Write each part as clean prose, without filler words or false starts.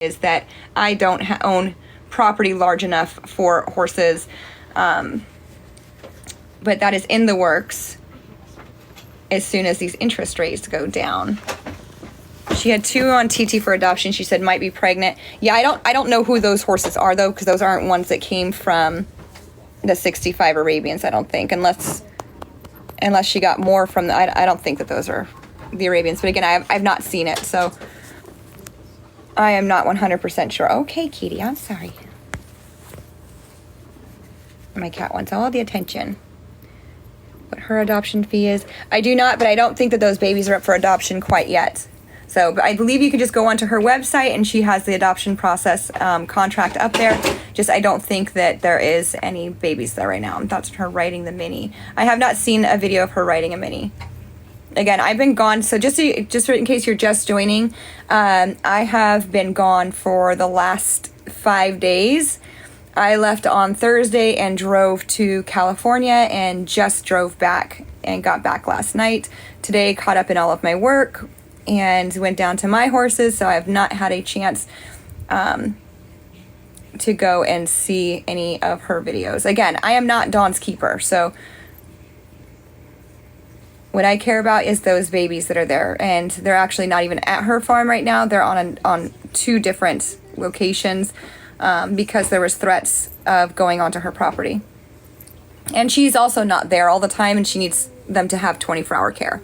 is that I don't own property large enough for horses, but that is in the works as soon as these interest rates go down. She had 2 on TT for adoption. She said might be pregnant. Yeah, I don't know who those horses are though, because those aren't ones that came from the 65 Arabians, I don't think, unless she got more from the, I don't think that those are the Arabians, but again, I've not seen it, so I am not 100% sure. Okay, Kitty, I'm sorry. My cat wants all the attention. What her adoption fee is, I do not, but I don't think that those babies are up for adoption quite yet. So, but I believe you can just go onto her website and she has the adoption process contract up there. Just, I don't think that there is any babies there right now. That's her riding the mini. I have not seen a video of her riding a mini. Again, I've been gone, so just in case you're just joining, I have been gone for the last 5 days. I left on Thursday and drove to California and just drove back and got back last night. Today, caught up in all of my work and went down to my horses, so I have not had a chance to go and see any of her videos. Again, I am not Dawn's keeper, so what I care about is those babies that are there, and they're actually not even at her farm right now. They're on 2 different locations because there was threats of going onto her property. And she's also not there all the time, and she needs them to have 24-hour care.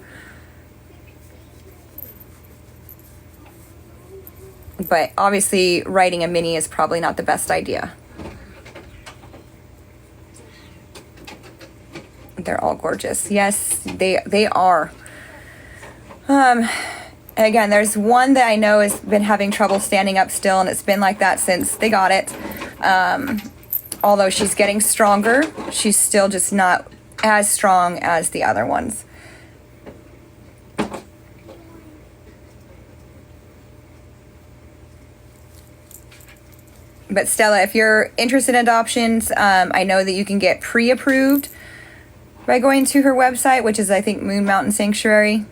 But obviously, riding a mini is probably not the best idea. They're all gorgeous. Yes, they are. Again, there's one that I know has been having trouble standing up still, and it's been like that since they got it. Although she's getting stronger, she's still just not as strong as the other ones. But Stella, if you're interested in adoptions, I know that you can get pre-approved by going to her website, which is, I think, Moon Mountain Sanctuary.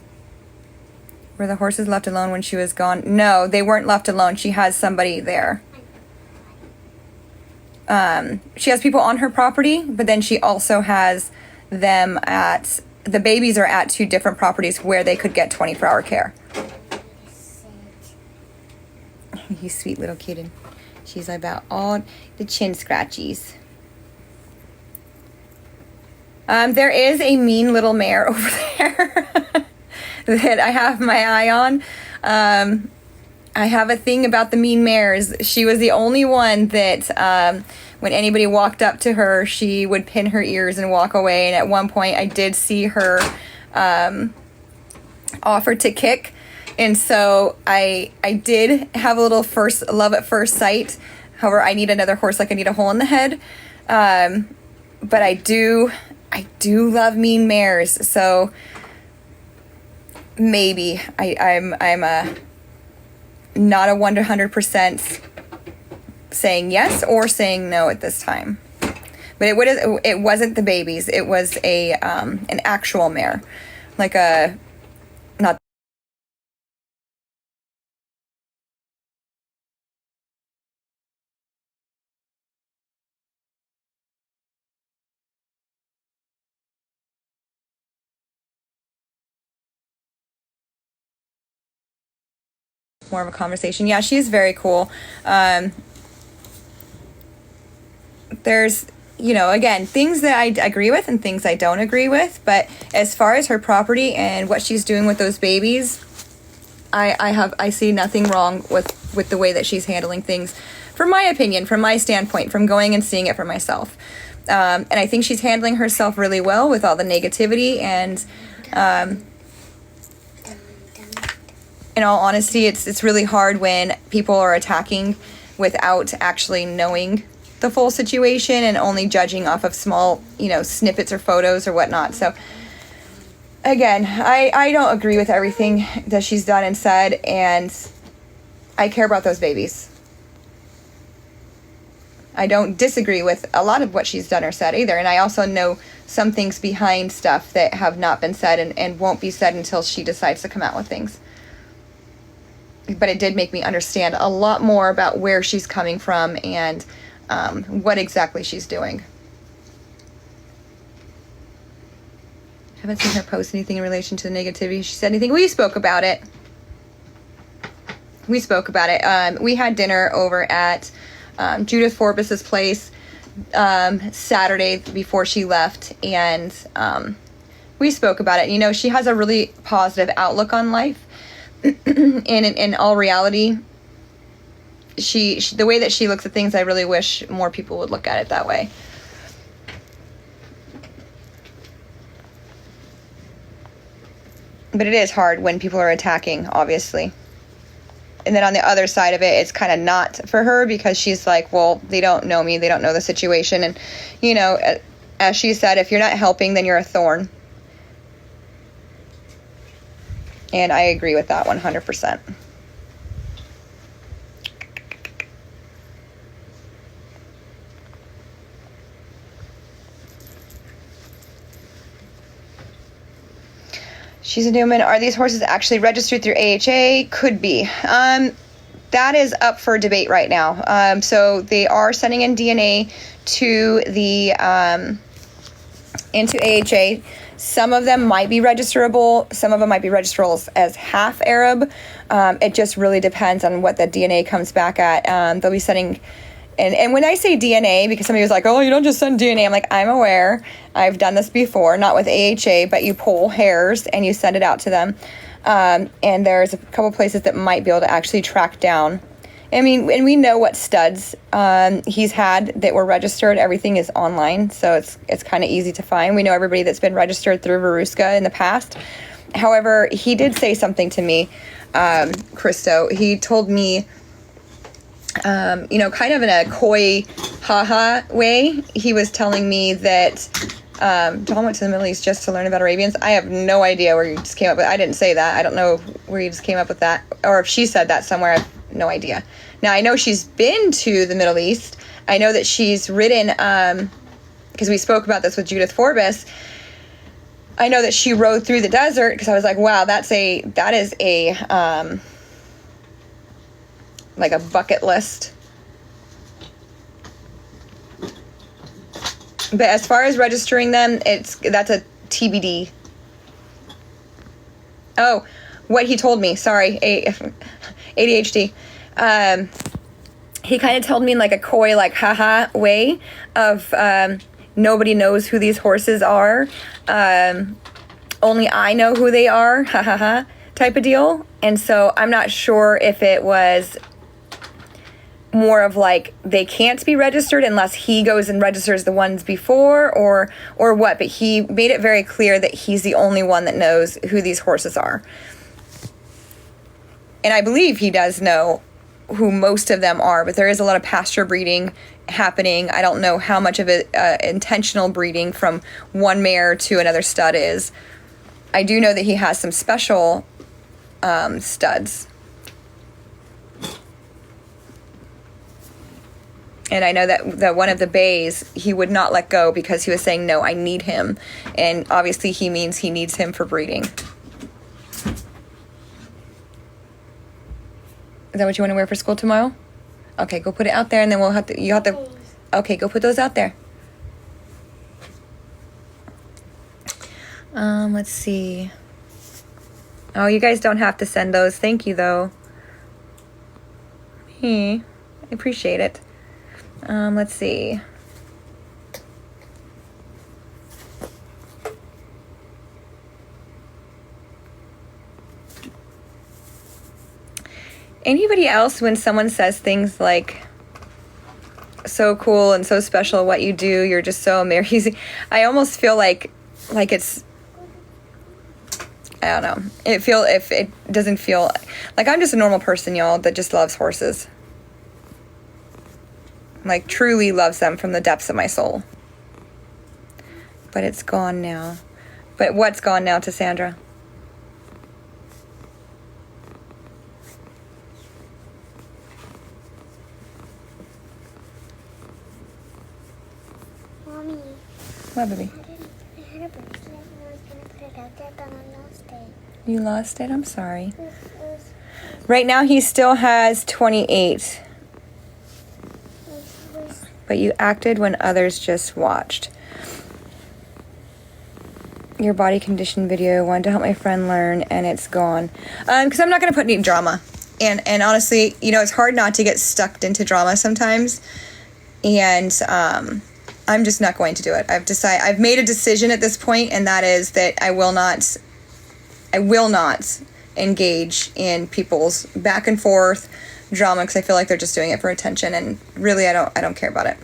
Were the horses left alone when she was gone? No, they weren't left alone. She has somebody there. She has people on her property, but then she also has them at, the babies are at 2 different properties where they could get 24-hour care. You sweet little kitten. She's about all the chin scratchies. There is a mean little mare over there that I have my eye on. I have a thing about the mean mares. She was the only one that when anybody walked up to her, she would pin her ears and walk away. And at one point I did see her offer to kick. And so I did have a little first love at first sight. However, I need another horse, like I need a hole in the head. But I do love mean mares. So maybe I'm not a 100% saying yes or saying no at this time. But it wasn't the babies. It was an actual mare, like a not. More of a conversation. Yeah, she's very cool. There's, again, things that I agree with and things I don't agree with, but as far as her property and what she's doing with those babies, I see nothing wrong with the way that she's handling things, from my opinion, from my standpoint, from going and seeing it for myself. And I think she's handling herself really well with all the negativity, and in all honesty, it's really hard when people are attacking without actually knowing the full situation and only judging off of small, snippets or photos or whatnot. So again, I don't agree with everything that she's done and said, and I care about those babies. I don't disagree with a lot of what she's done or said either, and I also know some things behind stuff that have not been said and won't be said until she decides to come out with things. but it did make me understand a lot more about where she's coming from and what exactly she's doing. Haven't seen her post anything in relation to the negativity. She said anything. We spoke about it. We had dinner over at Judith Forbes's place Saturday before she left, and we spoke about it. You know, she has a really positive outlook on life. In all reality, she the way that she looks at things, I really wish more people would look at it that way. But it is hard when people are attacking, obviously. And then on the other side of it, it's kind of not for her, because she's like, well, they don't know me. They don't know the situation. And, you know, as she said, if you're not helping, then you're a thorn. And I agree with that 100%. She's a Newman. Are these horses actually registered through AHA? Could be. That is up for debate right now. So they are sending in DNA to the into AHA. Some of them might be registerable. Some of them might be registerable as half Arab. It just really depends on what the DNA comes back at. They'll be sending... And when I say DNA, because somebody was like, oh, you don't just send DNA. I'm like, I'm aware. I've done this before, not with AHA, but you pull hairs and you send it out to them. And there's a couple places that might be able to actually track down. I mean, and we know what studs he's had that were registered. Everything is online, so it's kind of easy to find. We know everybody that's been registered through Veruska in the past. However, he did say something to me, Christo. He told me... you know, kind of in a coy, haha way, he was telling me that John went to the Middle East just to learn about Arabians. I have no idea where you just came up with. I didn't say that. I don't know where you just came up with that, or if she said that somewhere. I have no idea. Now, I know she's been to the Middle East. I know that she's ridden, because we spoke about this with Judith Forbes. I know that she rode through the desert, because I was like, wow, that is a like a bucket list. But as far as registering them, that's a TBD. Oh, what he told me, sorry, ADHD. He kind of told me in like a coy, like haha way of nobody knows who these horses are. Only I know who they are, ha ha ha, type of deal. And so I'm not sure if it was more of like they can't be registered unless he goes and registers the ones before, or what, but he made it very clear that he's the only one that knows who these horses are. And I believe he does know who most of them are, but there is a lot of pasture breeding happening. I don't know how much of it intentional breeding from one mare to another stud is. I do know that he has some special studs. And I know that one of the bays, he would not let go because he was saying, no, I need him. And obviously he means he needs him for breeding. Is that what you want to wear for school tomorrow? Okay, go put it out there, and then you have to, okay, go put those out there. Let's see. Oh, you guys don't have to send those. Thank you, though. I appreciate it. Let's see. Anybody else, when someone says things like, so cool and so special what you do, you're just so amazing, I almost feel like it's, I don't know. If it doesn't feel like I'm just a normal person, y'all, that just loves horses. Like, truly loves them from the depths of my soul. But it's gone now. But what's gone now, to Sandra? Mommy. What, baby? I had a bracelet and I was going to put it out there, but I lost it. You lost it? I'm sorry. It was Right now he still has 28. But you acted when others just watched. Your body condition video, wanted to help my friend learn, and it's gone. Because I'm not going to put any drama. And honestly, you know, it's hard not to get stuck into drama sometimes. And I'm just not going to do it. I've made a decision at this point, and that is that I will not engage in people's back and forth drama, because I feel like they're just doing it for attention, and really I don't care about it.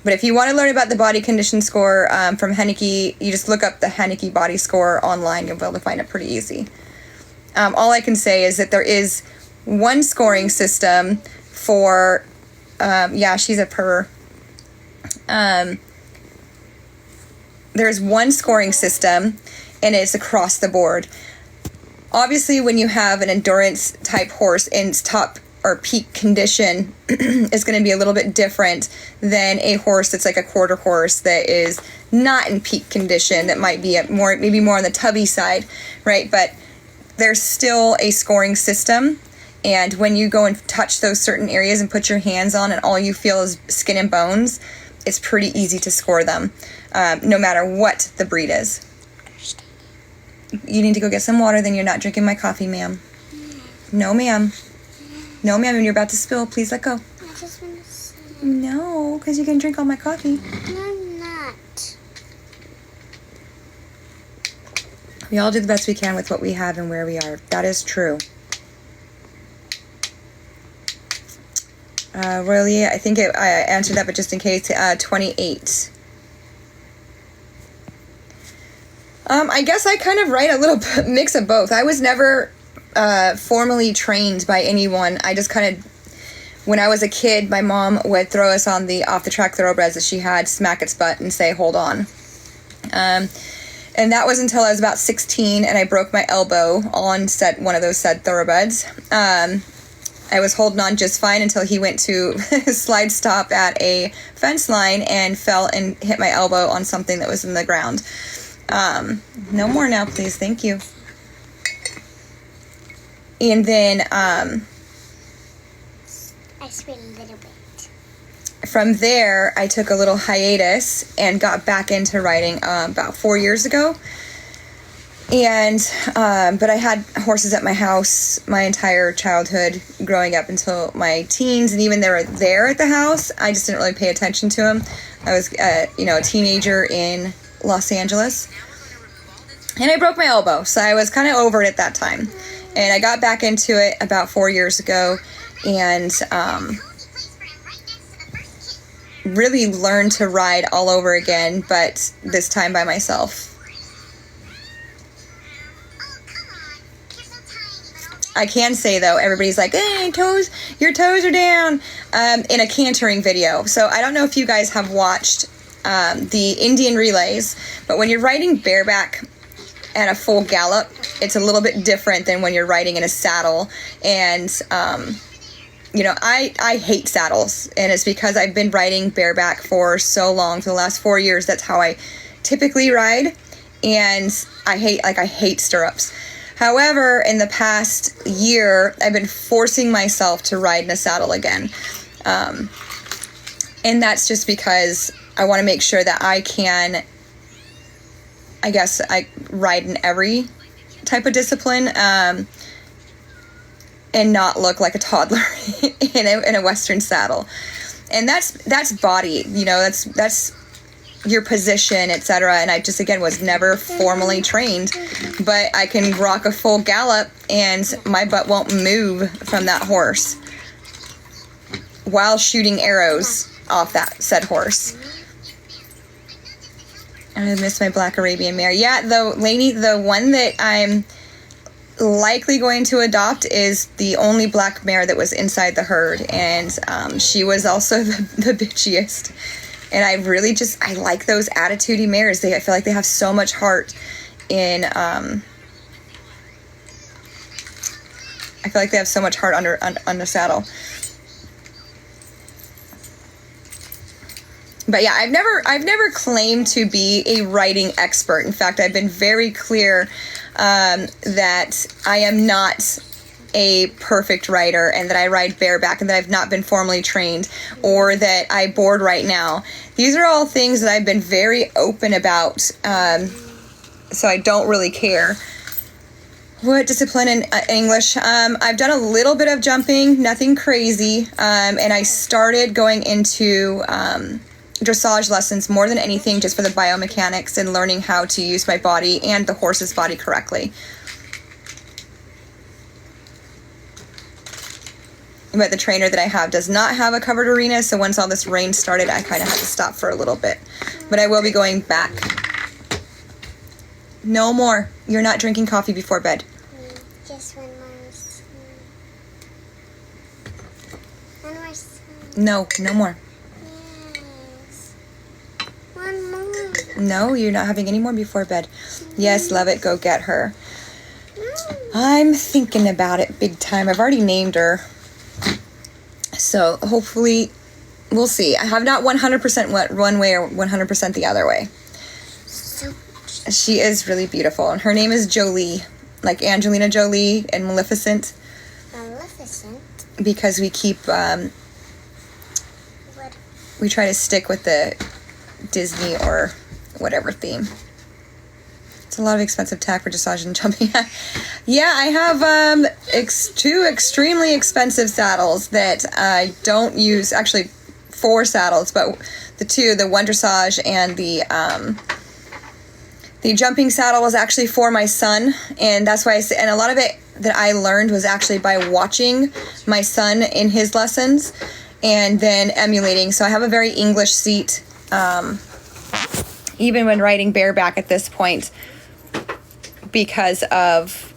But if you want to learn about the body condition score from Henneke, you just look up the Henneke body score online. You'll be able to find it pretty easy. All I can say is that there is one scoring system for, she's a purr. There's one scoring system, and it's across the board. Obviously, when you have an endurance type horse in top or peak condition, is going to be a little bit different than a horse that's like a quarter horse that is not in peak condition, that might be maybe more on the tubby side, right? But there's still a scoring system, and when you go and touch those certain areas and put your hands on, and all you feel is skin and bones, it's pretty easy to score them, no matter what the breed is. You need to go get some water, then you're not drinking my coffee, ma'am. No, ma'am. No, ma'am, and you're about to spill. Please let go. I just want to say. No, because you can drink all my coffee. No, I'm not. We all do the best we can with what we have and where we are. That is true. Royally, I think I answered that, but just in case, 28. I guess I kind of write a little mix of both. I was never formally trained by anyone. I just kind of, when I was a kid, my mom would throw us on the off-the-track thoroughbreds that she had, smack its butt, and say, hold on. And that was until I was about 16, and I broke my elbow on one of those said thoroughbreds. I was holding on just fine until he went to slide stop at a fence line and fell and hit my elbow on something that was in the ground. No more now, please. Thank you. And then, I spit a little bit. From there, I took a little hiatus and got back into riding about 4 years ago. And, but I had horses at my house my entire childhood, growing up until my teens, and even they were there at the house, I just didn't really pay attention to them. I was, a teenager in Los Angeles, and I broke my elbow, so I was kind of over it at that time. And I got back into it about 4 years ago, and really learned to ride all over again, but this time by myself. I can say, though, everybody's like, hey, your toes are down, in a cantering video. So I don't know if you guys have watched the Indian relays, but when you're riding bareback at a full gallop, it's a little bit different than when you're riding in a saddle. And, I hate saddles, and it's because I've been riding bareback for so long. For the last 4 years, that's how I typically ride, and I hate stirrups. However, in the past year, I've been forcing myself to ride in a saddle again. And that's just because I want to make sure that I can, I ride in every type of discipline, and not look like a toddler in a Western saddle. And that's body, that's your position, etc. And I just, again, was never formally trained, but I can rock a full gallop and my butt won't move from that horse while shooting arrows off that said horse. I miss my black Arabian mare. Yeah, though, Lainey, the one that I'm likely going to adopt is the only black mare that was inside the herd, and she was also the bitchiest. And I really I like those attitudey mares. I feel like they have so much heart in, I feel like they have so much heart on the saddle. But yeah, I've never claimed to be a riding expert. In fact, I've been very clear that I am not a perfect rider and that I ride bareback and that I've not been formally trained or that I board right now. These are all things that I've been very open about, so I don't really care. What discipline in English? I've done a little bit of jumping, nothing crazy, and I started going into dressage lessons more than anything just for the biomechanics and learning how to use my body and the horse's body correctly. But the trainer that I have does not have a covered arena, so once all this rain started, I kind of had to stop for a little bit. But I will be going back. No more. You're not drinking coffee before bed. Just one more song. One more song. No more. Yes. One more. No, you're not having any more before bed. Yes, love it. Go get her. Mm. I'm thinking about it big time. I've already named her. So hopefully, we'll see. I have not 100% went one way or 100% the other way. So She is really beautiful. And her name is Jolie, like Angelina Jolie and Maleficent. Maleficent. Because we keep, What? we try to stick with the Disney or whatever theme. It's a lot of expensive tack for dressage and jumping. Yeah, I have two extremely expensive saddles that I don't use. Actually, 4 saddles, but the one dressage and the jumping saddle was actually for my son, and that's why and a lot of it that I learned was actually by watching my son in his lessons and then emulating. So I have a very English seat, even when riding bareback at this point, because of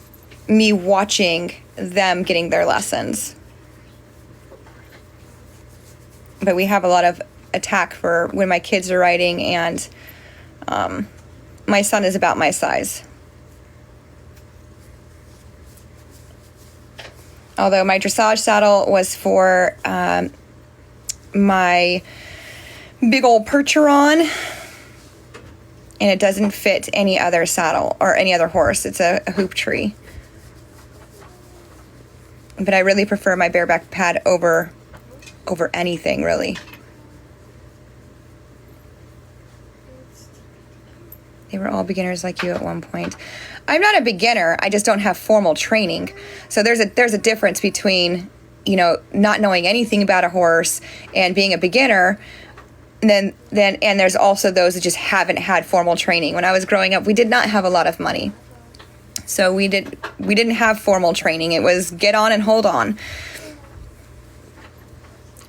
me watching them getting their lessons. But we have a lot of attack for when my kids are riding, and my son is about my size. Although my dressage saddle was for my big old Percheron, and it doesn't fit any other saddle or any other horse. It's a hoop tree. But I really prefer my bareback pad over anything, really. They were all beginners like you at one point. I'm not a beginner. I just don't have formal training. So there's a difference between, not knowing anything about a horse and being a beginner. And then there's also those that just haven't had formal training. When I was growing up, we did not have a lot of money. So we didn't have formal training. It was get on and hold on.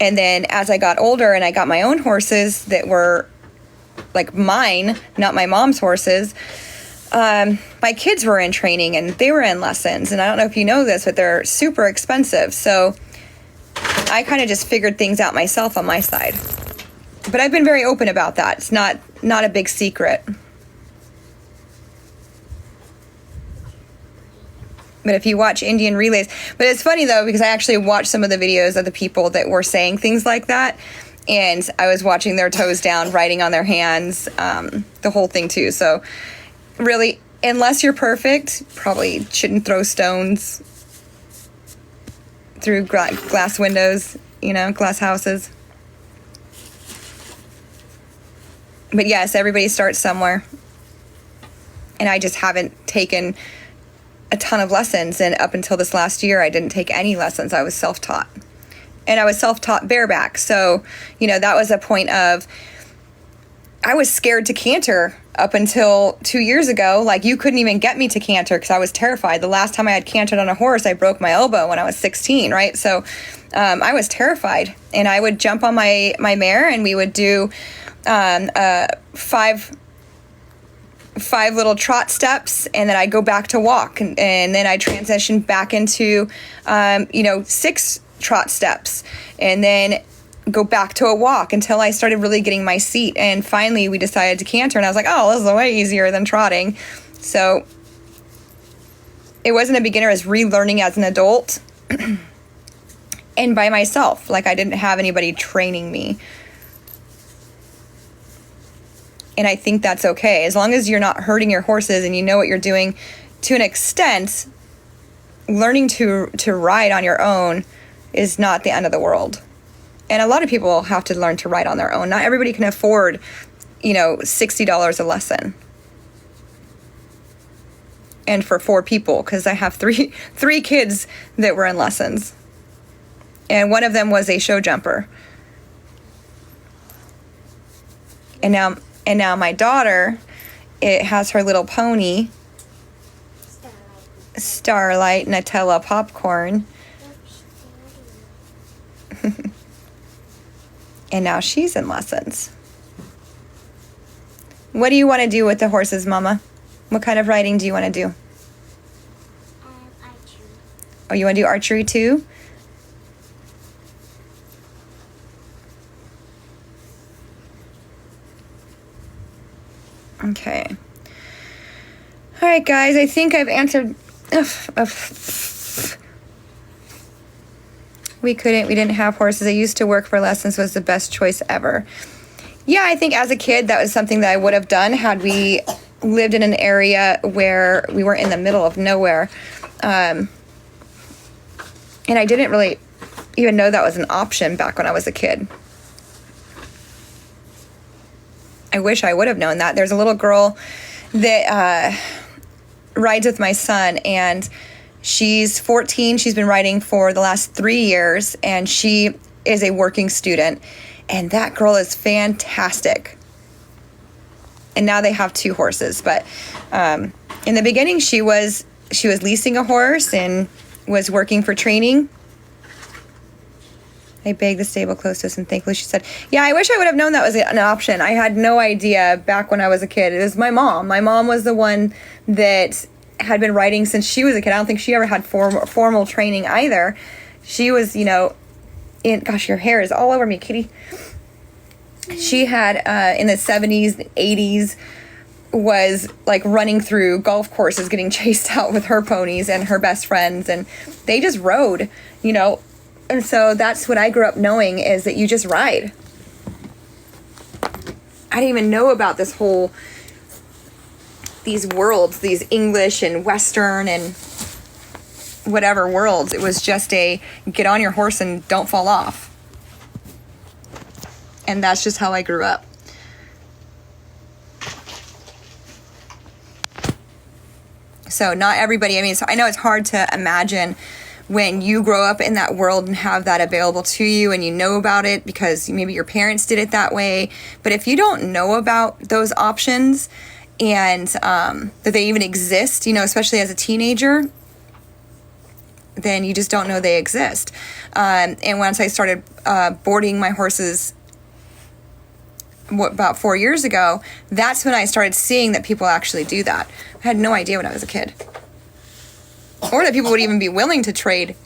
And then as I got older and I got my own horses that were like mine, not my mom's horses, my kids were in training and they were in lessons. And I don't know if you know this, but they're super expensive. So I kind of just figured things out myself on my side. But I've been very open about that. It's not a big secret. But if you watch Indian relays, but it's funny though, because I actually watched some of the videos of the people that were saying things like that. And I was watching their toes down, riding on their hands, the whole thing too. So really, unless you're perfect, probably shouldn't throw stones through glass windows, glass houses. But yes, everybody starts somewhere. And I just haven't taken a ton of lessons. And up until this last year, I didn't take any lessons. I was self-taught. And I was self-taught bareback. So, that was a point of, I was scared to canter up until 2 years ago. Like, you couldn't even get me to canter because I was terrified. The last time I had cantered on a horse, I broke my elbow when I was 16, right? So I was terrified. And I would jump on my mare and we would do five little trot steps, and then I'd go back to walk, and then I transitioned back into 6 trot steps, and then go back to a walk until I started really getting my seat. And finally we decided to canter, and I was like, oh, this is way easier than trotting. So it wasn't a beginner, as relearning as an adult and by myself. Like, I didn't have anybody training me. And I think that's okay. As long as you're not hurting your horses and you know what you're doing to an extent, learning to ride on your own is not the end of the world. And a lot of people have to learn to ride on their own. Not everybody can afford, $60 a lesson. And for 4 people, because I have three kids that were in lessons. And one of them was a show jumper. And now my daughter, it has her little pony, Starlight Nutella popcorn. And now she's in lessons. What do you want to do with the horses, Mama? What kind of riding do you want to do? Archery. Oh, you want to do archery too? Okay. All right, guys. I think I've answered. We didn't have horses. I used to work for lessons was the best choice ever. Yeah, I think as a kid, that was something that I would have done had we lived in an area where we weren't in the middle of nowhere. And I didn't really even know that was an option back when I was a kid. I wish I would have known that. There's a little girl that rides with my son, and she's 14. She's been riding for the last 3 years, and she is a working student. And that girl is fantastic. And now they have 2 horses. But in the beginning, she was leasing a horse and was working for training. I begged the stable close to us, and thankfully she said, yeah, I wish I would have known that was an option. I had no idea back when I was a kid. It was my mom. My mom was the one that had been riding since she was a kid. I don't think she ever had formal training either. She was, gosh, your hair is all over me, kitty. She had, in the 70s, 80s, was like running through golf courses, getting chased out with her ponies and her best friends. And they just rode, And so that's what I grew up knowing, is that you just ride. I didn't even know about these worlds, these English and Western and whatever worlds. It was just a get on your horse and don't fall off. And that's just how I grew up. So not everybody, so I know it's hard to imagine when you grow up in that world and have that available to you and you know about it because maybe your parents did it that way. But if you don't know about those options and that they even exist, especially as a teenager, then you just don't know they exist. And once I started boarding my horses about 4 years ago, that's when I started seeing that people actually do that. I had no idea when I was a kid. Or that people would even be willing to trade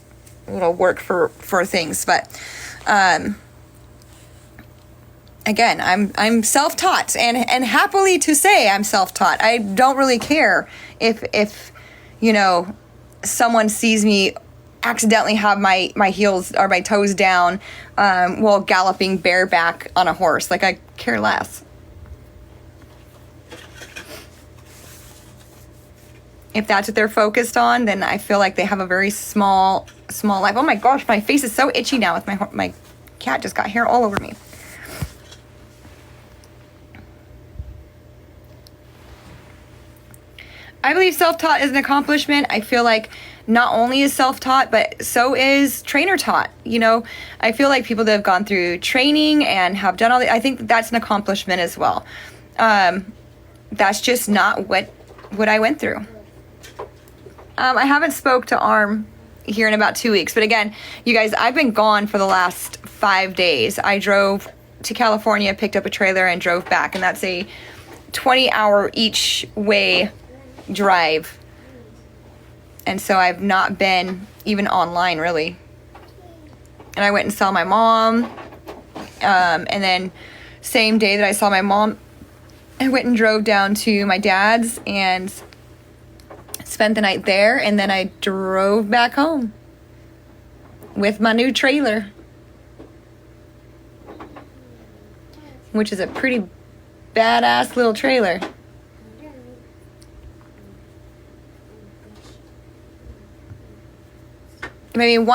work for things. But again, I'm self-taught, and happily to say I'm self-taught. I don't really care if someone sees me accidentally have my heels or my toes down while galloping bareback on a horse. Like, I care less. If that's what they're focused on, then I feel like they have a very small life. Oh my gosh, my face is so itchy now with my cat just got hair all over me. I believe self-taught is an accomplishment. I feel like not only is self-taught, but so is trainer-taught. I feel like people that have gone through training and have done all that, I think that's an accomplishment as well. That's just not what I went through. I haven't spoke to Arm here in about 2 weeks. But again, you guys, I've been gone for the last 5 days. I drove to California, picked up a trailer, and drove back. And that's a 20-hour each way drive. And so I've not been even online, really. And I went and saw my mom. And then same day that I saw my mom, I went and drove down to my dad's and spent the night there, and then I drove back home with my new trailer, which is a pretty badass little trailer. I mean,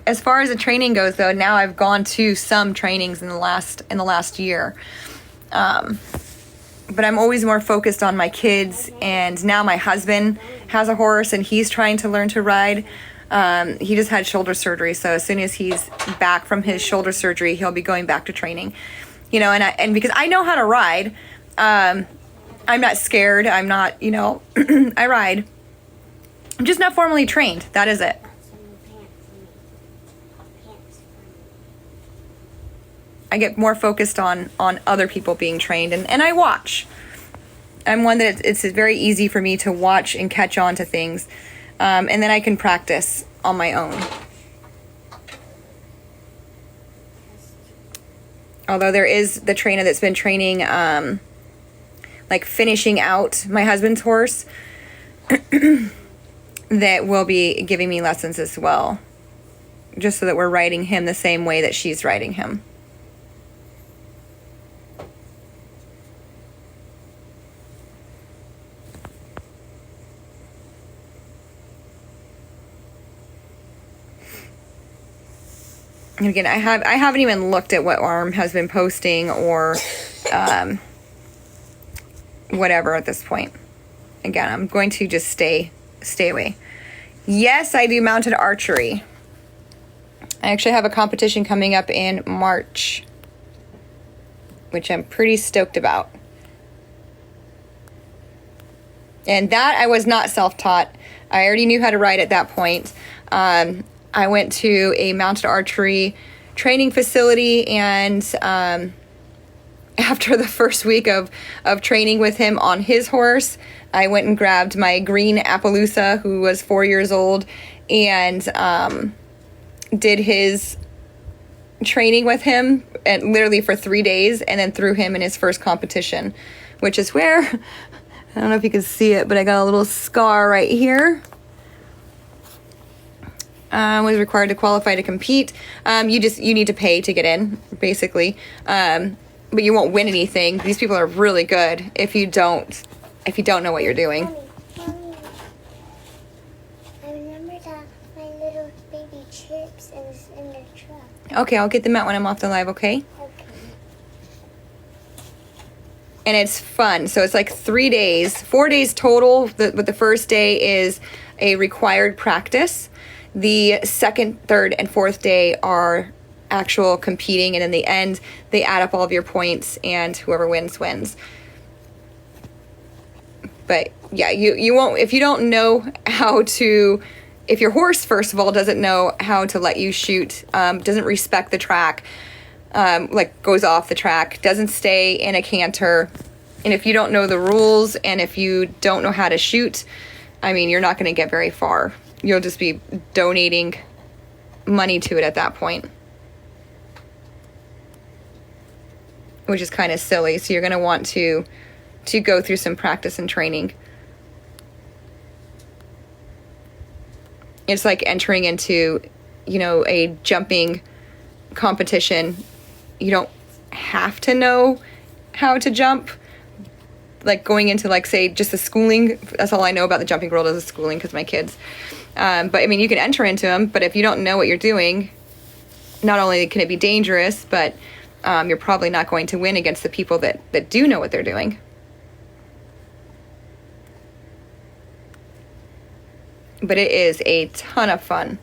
as far as the training goes, though, now I've gone to some trainings in the last year. But I'm always more focused on my kids, and now my husband has a horse and he's trying to learn to ride. He just had shoulder surgery, so as soon as he's back from his shoulder surgery, he'll be going back to training. You know, and because I know how to ride, I'm not scared. I'm not, you know, I ride. I'm just not formally trained. That is it. I get more focused on other people being trained, and I watch. I'm one that it's very easy for me to watch and catch on to things, and then I can practice on my own. Although there is the trainer that's been training, like finishing out my husband's horse, that will be giving me lessons as well, just so that we're riding him the same way that she's riding him. And again, I haven't even looked at what Arm has been posting or whatever at this point. Again, I'm going to just stay away. Yes, I do mounted archery. I actually have a competition coming up in March, which I'm pretty stoked about. And that I was not self-taught. I already knew how to ride at that point. I went to a mounted archery training facility, and after the first week of training with him on his horse, I went and grabbed my green Appaloosa, who was 4 years old, and did his training with him and literally for 3 days, and then threw him in his first competition, which is where, I don't know if you can see it, but I got a little scar right here. Was required to qualify to compete. You need to pay to get in, basically. But you won't win anything. These people are really good if you don't know what you're doing. Mommy, I remember that my little baby chips is in the truck. Okay, I'll get them out when I'm off the live, okay? Okay. And it's fun. So it's like 3 days, 4 days total. But the first day is a required practice. The second, third, and fourth day are actual competing, and in the end, they add up all of your points, and whoever wins, wins. But yeah, you won't, if you don't know how to, if your horse, first of all, doesn't know how to let you shoot, doesn't respect the track, like goes off the track, doesn't stay in a canter, and if you don't know the rules, and if you don't know how to shoot, I mean, you're not going to get very far. You'll just be donating money to it at that point, which is kind of silly. So you're going to want to go through some practice and training. It's like entering into, you know, a jumping competition. You don't have to know how to jump. Like going into, like, say, just the schooling. That's all I know about the jumping world is the schooling because my kids. But I mean, you can enter into them, but if you don't know what you're doing, not only can it be dangerous, but you're probably not going to win against the people that do know what they're doing. But it is a ton of fun.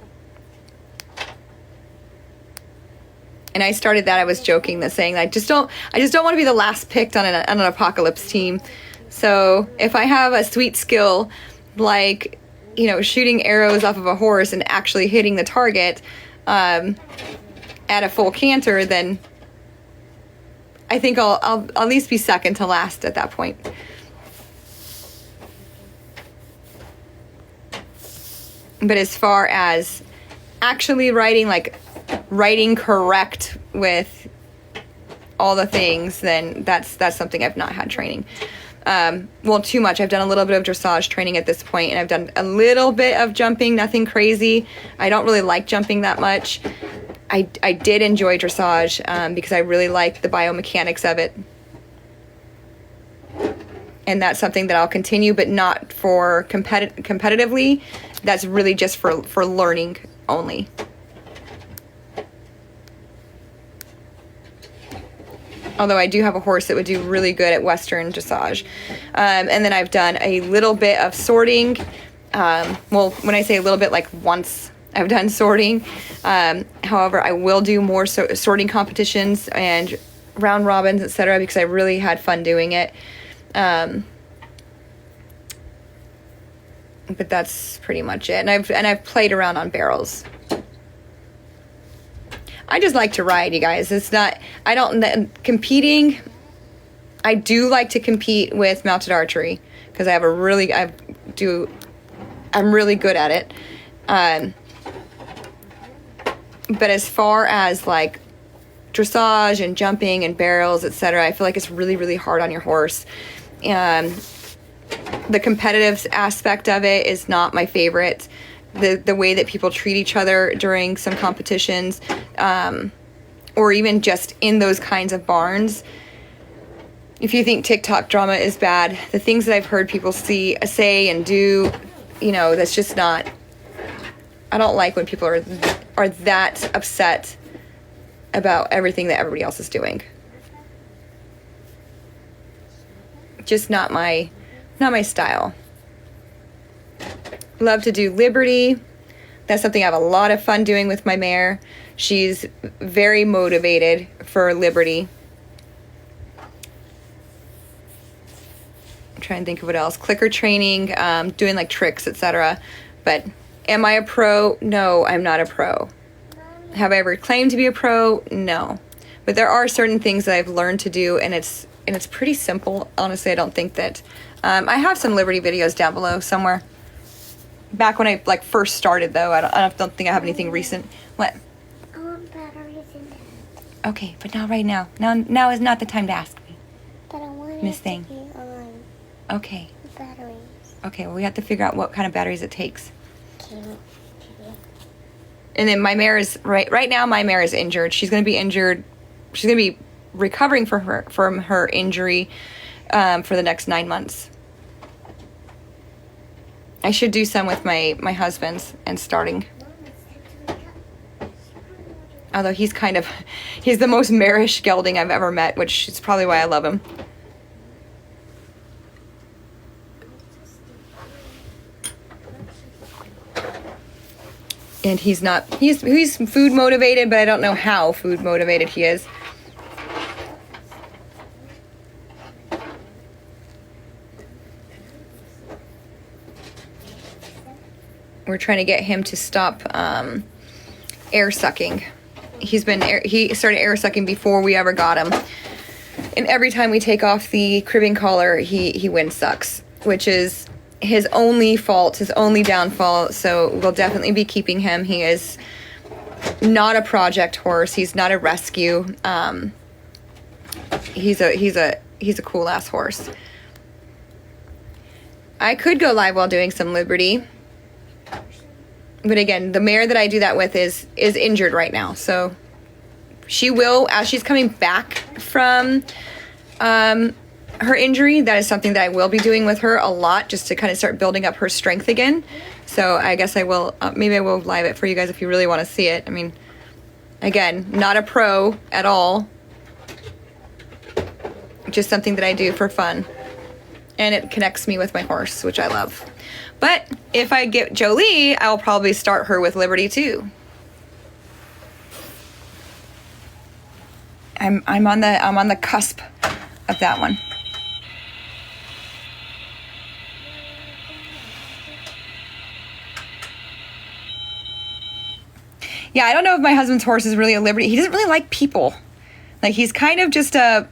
And I started that, I was joking, that saying I just don't want to be the last picked on an apocalypse team. So if I have a sweet skill like, you know, shooting arrows off of a horse and actually hitting the target at a full canter, then I think I'll at least be second to last at that point. But as far as actually writing correct with all the things, then that's something I've not had training. Well, too much. I've done a little bit of dressage training at this point, and I've done a little bit of jumping, nothing crazy. I don't really like jumping that much. I did enjoy dressage because I really liked the biomechanics of it. And that's something that I'll continue, but not for competitively. that's really just for learning only. Although I do have a horse that would do really good at Western dressage. And then I've done a little bit of sorting. Well, when I say a little bit, like once I've done sorting. However, I will do more sorting competitions and round robins, etc., because I really had fun doing it. But that's pretty much it. And I've played around on barrels. I just like to ride, you guys. Competing, I do like to compete with mounted archery because I'm really good at it. But as far as like dressage and jumping and barrels, etc., I feel like it's really, really hard on your horse. The competitive aspect of it is not my favorite. The way that people treat each other during some competitions, or even just in those kinds of barns. If you think TikTok drama is bad, the things that I've heard people say and do, that's just not. I don't like when people are that upset about everything that everybody else is doing. Just not my style. Love to do Liberty. That's something I have a lot of fun doing with my mare. She's very motivated for Liberty. I'm trying to think of what else. Clicker training, doing like tricks, etc. But am I a pro? No, I'm not a pro. Have I ever claimed to be a pro? No. But there are certain things that I've learned to do, and it's pretty simple. Honestly, I don't think that. I have some Liberty videos down below somewhere. Back when I first started, though, I don't think I have anything recent. What? I want batteries in that. Okay, but not right now. Now is not the time to ask me. But I want Miss it Thing. to be on Okay. batteries. Okay, well, we have to figure out what kind of batteries it takes. Okay. And then my mare is right now. My mare is injured. She's going to be injured. She's going to be recovering from her injury for the next 9 months. I should do some with my husband's and starting. Although he's the most marish gelding I've ever met, which is probably why I love him. And he's food motivated, but I don't know how food motivated he is. We're trying to get him to stop air sucking. He started air sucking before we ever got him. And every time we take off the cribbing collar, he wind sucks, which is his only fault, his only downfall. So we'll definitely be keeping him. He is not a project horse. He's not a rescue. He's a cool ass horse. I could go live while doing some Liberty. But again, the mare that I do that with is injured right now. So she will, as she's coming back from her injury, that is something that I will be doing with her a lot, just to kind of start building up her strength again. So I guess I will, maybe I will live it for you guys if you really want to see it. I mean, again, not a pro at all. Just something that I do for fun. And it connects me with my horse, which I love. But if I get Jolie, I'll probably start her with Liberty too. I'm on the cusp of that one. Yeah, I don't know if my husband's horse is really a Liberty. He doesn't really like people. Like, he's kind of just a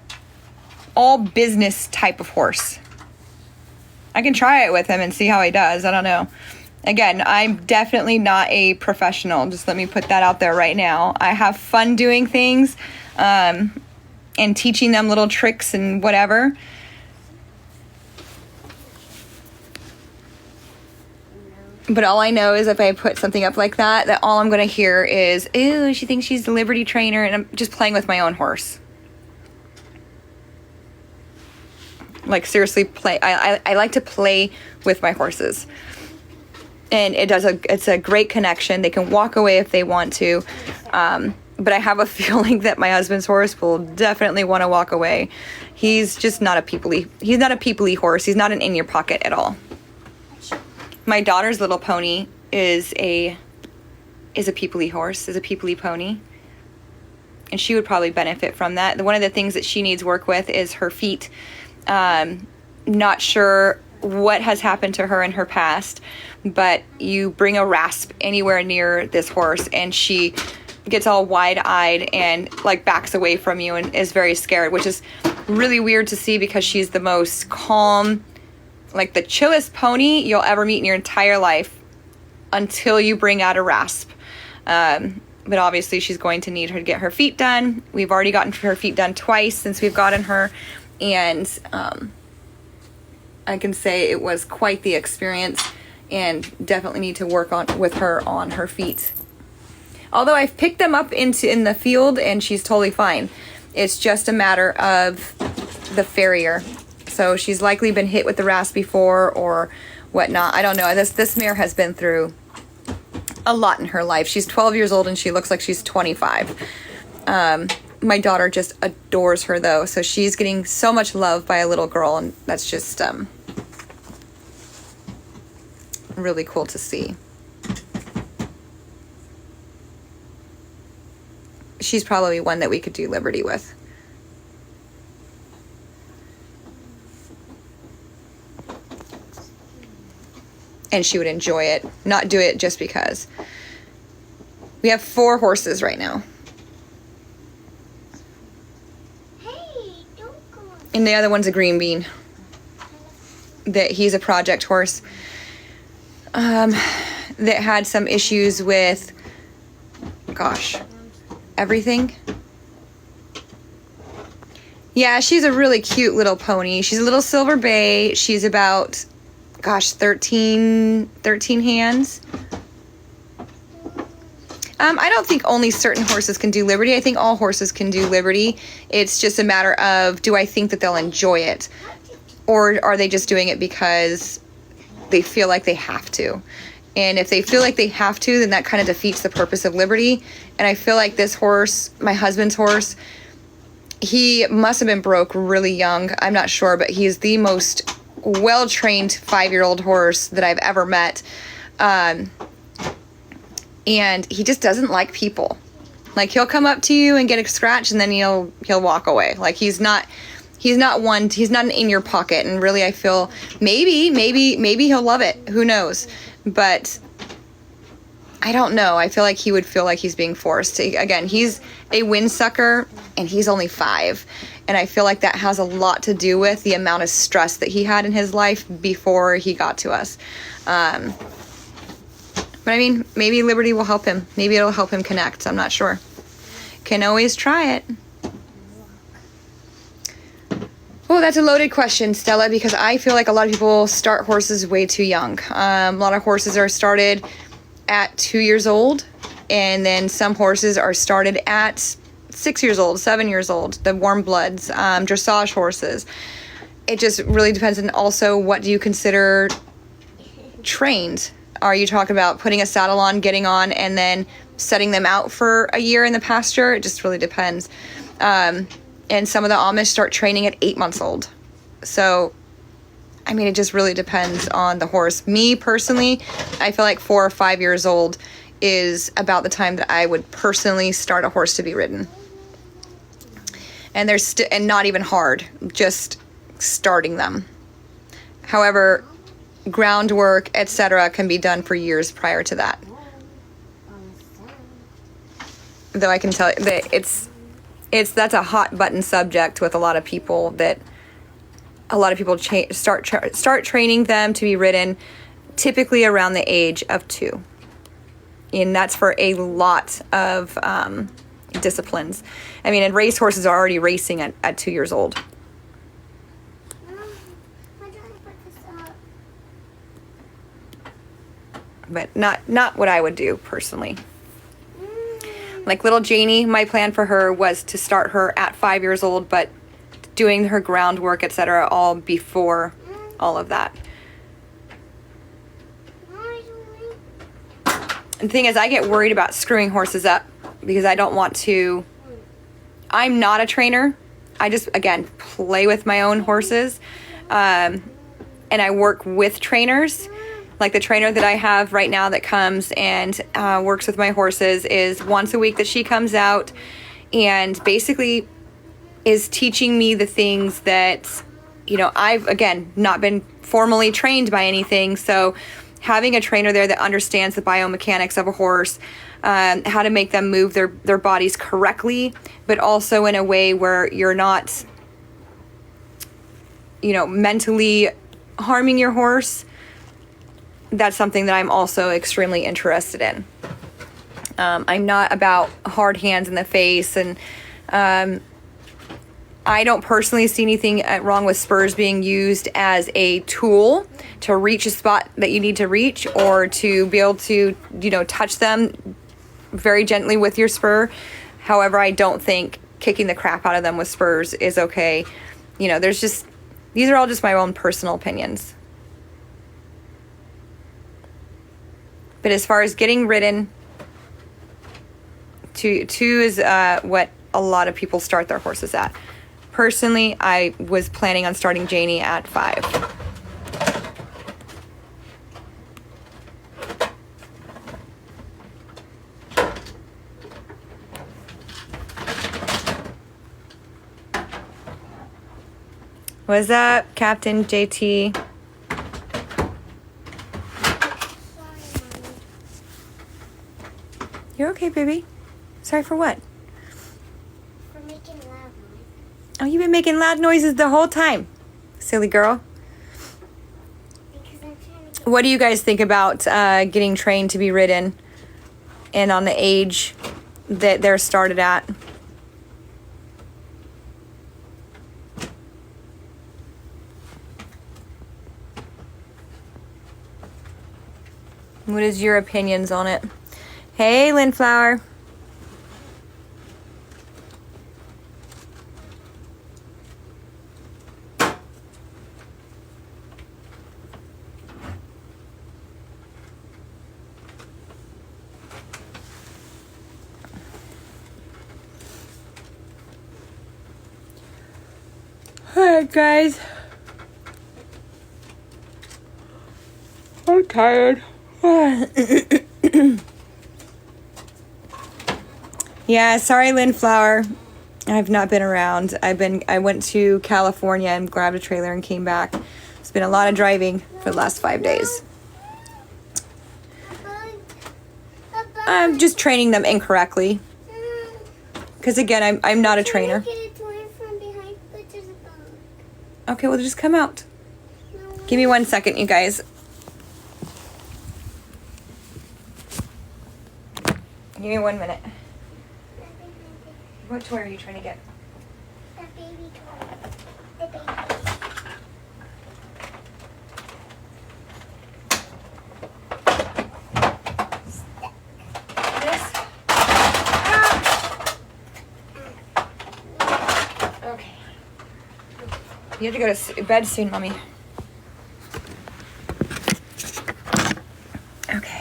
all business type of horse. I can try it with him and see how he does. I don't know. Again, I'm definitely not a professional. Just let me put that out there right now. I have fun doing things and teaching them little tricks and whatever. But all I know is if I put something up like that all I'm going to hear is, "Ew, she thinks she's the Liberty trainer," and I'm just playing with my own horse. Like, seriously, play. I like to play with my horses. and it's a great connection. They can walk away if they want to. But I have a feeling that my husband's horse will definitely want to walk away. He's just not a he's not a peoply horse. He's not an in your pocket at all. My daughter's little pony is a peoply horse, is a peoply pony. And she would probably benefit from that. One of the things that she needs work with is her feet. Not sure what has happened to her in her past, but you bring a rasp anywhere near this horse and she gets all wide-eyed and like backs away from you and is very scared, which is really weird to see because she's the most calm, like the chillest pony you'll ever meet in your entire life until you bring out a rasp. But obviously she's going to need her to get her feet done. We've already gotten her feet done twice since we've gotten her, and I can say it was quite the experience and definitely need to work with her on her feet. Although I've picked them up in the field and she's totally fine. It's just a matter of the farrier. So she's likely been hit with the rasp before or whatnot. I don't know. This mare has been through a lot in her life. She's 12 years old and she looks like she's 25. My daughter just adores her though. So she's getting so much love by a little girl, and that's just really cool to see. She's probably one that we could do Liberty with. And she would enjoy it, not do it just because. We have 4 horses right now. Hey, don't go. And the other one's a green bean. He's a project horse. That had some issues with, everything. Yeah, she's a really cute little pony. She's a little silver bay. She's about, 13 hands. I don't think only certain horses can do Liberty. I think all horses can do Liberty. It's just a matter of, do I think that they'll enjoy it? Or are they just doing it because they feel like they have to? And if they feel like they have to, then that kind of defeats the purpose of Liberty. And I feel like this horse, my husband's horse, he must have been broke really young. I'm not sure, but he's the most well-trained 5-year-old horse that I've ever met. And he just doesn't like people. Like, he'll come up to you and get a scratch and then he'll walk away. Like, he's not an in your pocket. And really, I feel maybe he'll love it. Who knows? But I don't know. I feel like he would feel like he's being forced. Again, he's a windsucker and he's only 5. And I feel like that has a lot to do with the amount of stress that he had in his life before he got to us. But I mean, maybe Liberty will help him. Maybe it'll help him connect. I'm not sure. Can always try it. Oh, that's a loaded question, Stella, because I feel like a lot of people start horses way too young. A lot of horses are started at 2 years old, and then some horses are started at 6 years old, 7 years old, the warm bloods, dressage horses. It just really depends. And also, what do you consider trained? Are you talking about putting a saddle on, getting on, and then setting them out for a year in the pasture? It just really depends. And some of the Amish start training at 8 months old. So, I mean, it just really depends on the horse. Me, personally, I feel like 4 or 5 years old is about the time that I would personally start a horse to be ridden. And and not even hard, just starting them. However, groundwork, etc., can be done for years prior to that. Though I can tell you that that's a hot button subject with a lot of people. That a lot of people start training them to be ridden, typically around the age of 2, and that's for a lot of disciplines. I mean, and race horses are already racing at 2 years old. But not what I would do personally. Like little Janie, my plan for her was to start her at 5 years old, but doing her groundwork, etc., all before all of that. the thing is, I get worried about screwing horses up because I don't want to. I'm not a trainer. I just, again, play with my own horses. And I work with trainers. Like the trainer that I have right now that comes and works with my horses is once a week that she comes out and basically is teaching me the things that, you know, I've, again, not been formally trained by anything. So having a trainer there that understands the biomechanics of a horse, how to make them move their bodies correctly, but also in a way where you're not, you know, mentally harming your horse. That's something that I'm also extremely interested in. I'm not about hard hands in the face, and I don't personally see anything wrong with spurs being used as a tool to reach a spot that you need to reach, or to be able to, you know, touch them very gently with your spur. However, I don't think kicking the crap out of them with spurs is okay. You know, these are all just my own personal opinions. But as far as getting ridden, two is what a lot of people start their horses at. Personally, I was planning on starting Janie at 5. What's up, Captain JT? You're okay, baby. Sorry for what? For making loud noise. Oh, you've been making loud noises the whole time. Silly girl. Because I'm trying to get What do you guys think about getting trained to be ridden and on the age that they're started at? What is your opinions on it? Hey, Lindflower. Alright, guys. I'm tired. Yeah, sorry, Lindflower. I've not been around. I went to California and grabbed a trailer and came back. It's been a lot of driving for the last 5 days. I'm just training them incorrectly. Because again, I'm not a trainer. Okay, well just come out. Give me 1 second, you guys. Give me 1 minute. What toy are you trying to get? The baby toy. The baby. This? Okay. You have to go to bed soon, Mommy. Okay.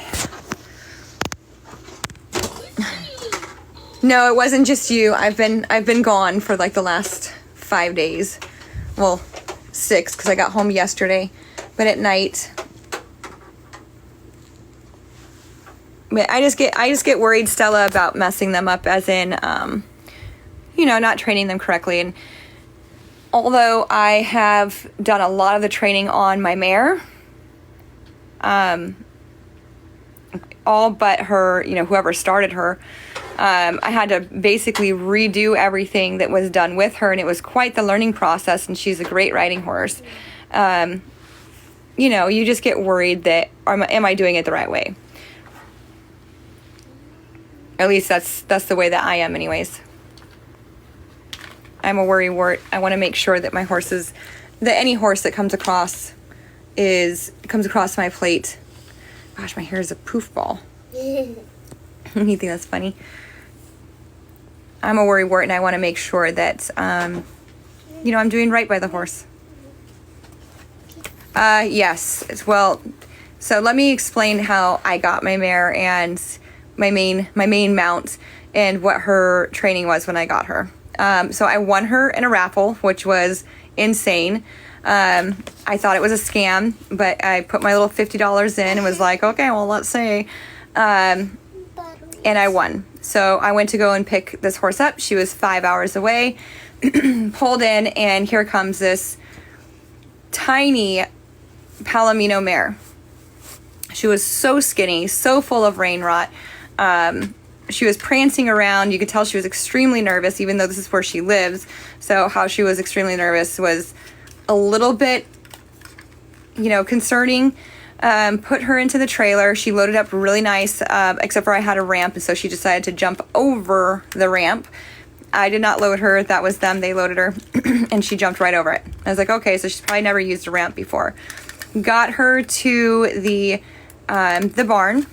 No, it wasn't just you. I've been gone for like the last 5 days. Well, 6 because I got home yesterday. But at night, I just get worried, Stella, about messing them up, as in, you know, not training them correctly. And although I have done a lot of the training on my mare, all but her, you know, whoever started her, I had to basically redo everything that was done with her, and it was quite the learning process, and she's a great riding horse. You know, you just get worried that, am I doing it the right way? At least that's the way that I am anyways. I'm a worrywart. I want to make sure that my horses, that any horse that comes across my plate. Gosh, my hair is a poof ball. You think that's funny? I'm a worrywart, and I want to make sure that, you know, I'm doing right by the horse. Yes. Well, So let me explain how I got my mare and my main mount and what her training was when I got her. So I won her in a raffle, which was insane. I thought it was a scam, but I put my little $50 in and was like, okay, well, let's see. And I won. So I went to go and pick this horse up. She was 5 hours away, pulled in, and here comes this tiny Palomino mare. She was so skinny, so full of rain rot. She was prancing around. You could tell she was extremely nervous, even though this is where she lives. So how she was extremely nervous was a little bit, concerning. Put her into the trailer. She loaded up really nice, except for I had a ramp, and so she decided to jump over the ramp. I did not load her. That was them. They loaded her, and she jumped right over it. I was like, okay, so she's probably never used a ramp before. Got her to the barn,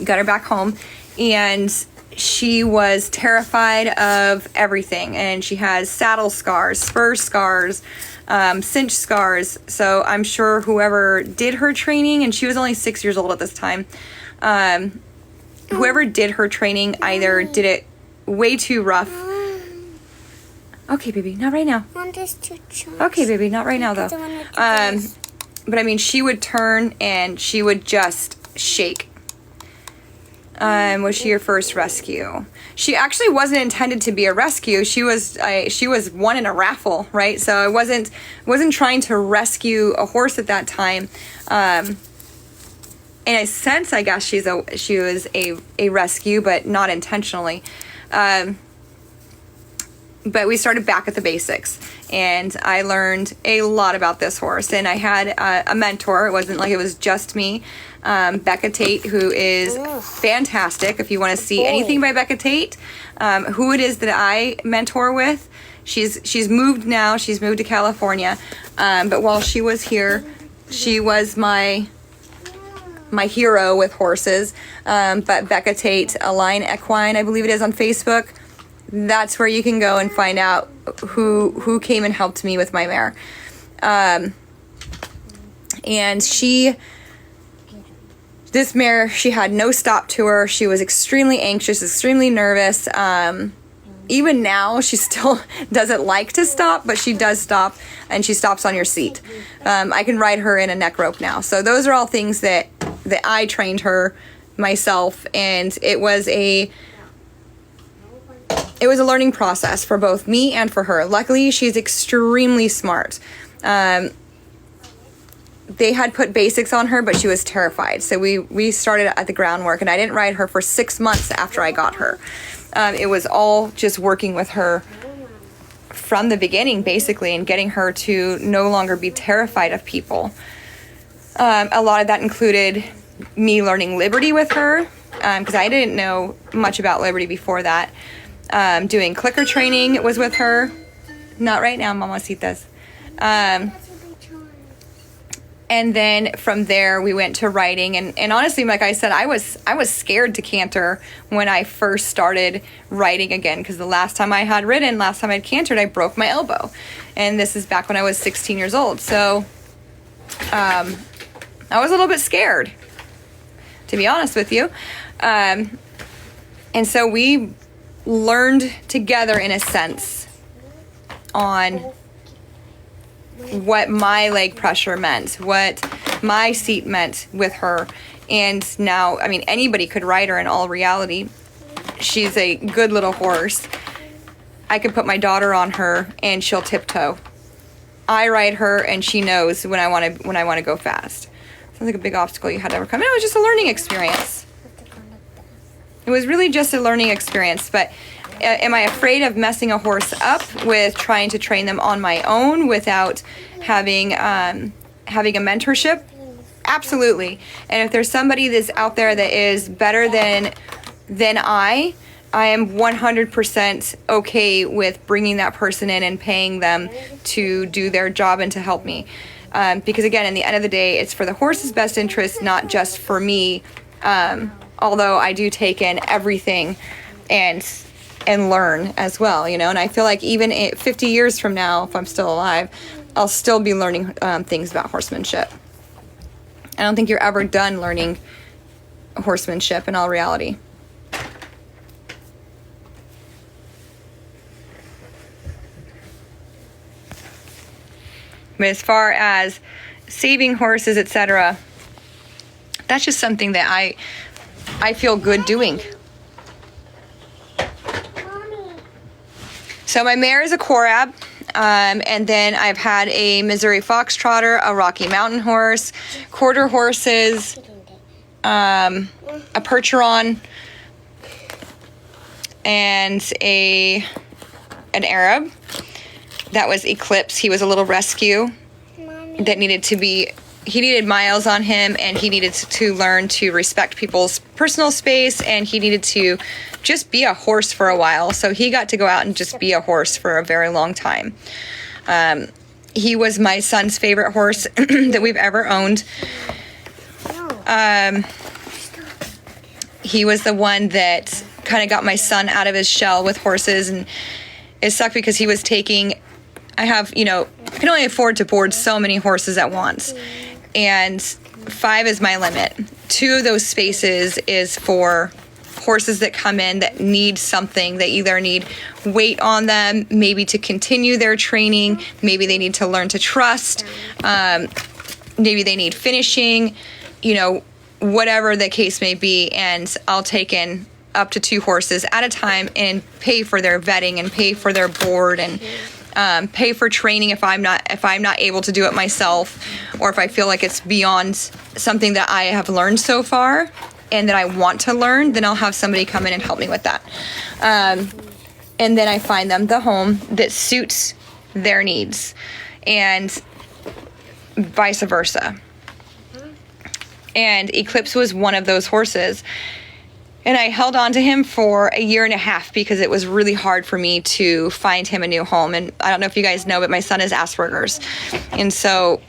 got her back home, and she was terrified of everything. And she has saddle scars, spur scars, cinch scars. So I'm sure whoever did her training, and she was only 6 years old at this time, whoever did her training either did it way too rough. Okay, baby, not right now. Okay, baby, not right now, though. But I mean, she would turn and she would just shake. Was she your first rescue? She actually wasn't intended to be a rescue. She was won in a raffle, right? So I wasn't trying to rescue a horse at that time. In a sense, I guess she was a rescue, but not intentionally. But we started back at the basics, and I learned a lot about this horse. And I had a mentor. It wasn't like it was just me. Becca Tate, who is fantastic. If you want to see anything by Becca Tate, who it is that I mentor with, she's moved now. She's moved to California. But while she was here, she was my hero with horses. But Becca Tate, Align Equine, I believe it is, on Facebook. That's where you can go and find out who came and helped me with my mare. And this mare, she had no stop to her. She was extremely anxious, extremely nervous. Even now, she still doesn't like to stop, but she does stop, and she stops on your seat. I can ride her in a neck rope now. So those are all things that I trained her myself, and it was a learning process for both me and for her. Luckily, she's extremely smart. They had put basics on her, but she was terrified. So we started at the groundwork, and I didn't ride her for 6 months after I got her. It was all just working with her from the beginning, basically, and getting her to no longer be terrified of people. A lot of that included me learning Liberty with her, because I didn't know much about Liberty before that. Doing clicker training was with her. Not right now, mamacitas. And then from there we went to riding, and honestly, like I said, I was scared to canter when I first started riding again, because the last time I'd cantered, I broke my elbow, and this is back when I was 16 years old. So I was a little bit scared, to be honest with you. And so we learned together, in a sense, on what my leg pressure meant, what my seat meant with her. And now, I mean, anybody could ride her in all reality. She's a good little horse. I could put my daughter on her and she'll tiptoe. I ride her and she knows when I want to go fast. Sounds like a big obstacle you had to overcome. It was just a learning experience. It was really just a learning experience. But am I afraid of messing a horse up with trying to train them on my own without having a mentorship? Absolutely. And if there's somebody that's out there that is better than I am 100% okay with bringing that person in and paying them to do their job and to help me. Because again, in the end of the day, it's for the horse's best interest, not just for me. Although I do take in everything and learn as well, and I feel like even 50 years from now, if I'm still alive, I'll still be learning things about horsemanship. I don't think you're ever done learning horsemanship in all reality. But as far as saving horses, etc., that's just something that I feel good doing. Mommy. So my mare is a Korab, and then I've had a Missouri Foxtrotter, a Rocky Mountain horse, quarter horses, a Percheron, and an Arab. That was Eclipse. He was a little rescue Mommy. that he needed miles on him, and he needed to learn to respect people's personal space, and he needed to just be a horse for a while. So he got to go out and just be a horse for a very long time. He was my son's favorite horse that we've ever owned. He was the one that kind of got my son out of his shell with horses, and it sucked because he was I can only afford to board so many horses at once, and 5 is my limit. 2 of those spaces is for horses that come in that need something. They either need weight on them, maybe to continue their training, maybe they need to learn to trust, maybe they need finishing, whatever the case may be. And I'll take in up to 2 horses at a time and pay for their vetting and pay for their board and pay for training if I'm not able to do it myself, or if I feel like it's beyond something that I have learned so far and that I want to learn, then I'll have somebody come in and help me with that. And then I find them the home that suits their needs, and vice versa. And Eclipse was one of those horses. And I held on to him for a year and a half because it was really hard for me to find him a new home. And I don't know if you guys know, but my son is Asperger's. And so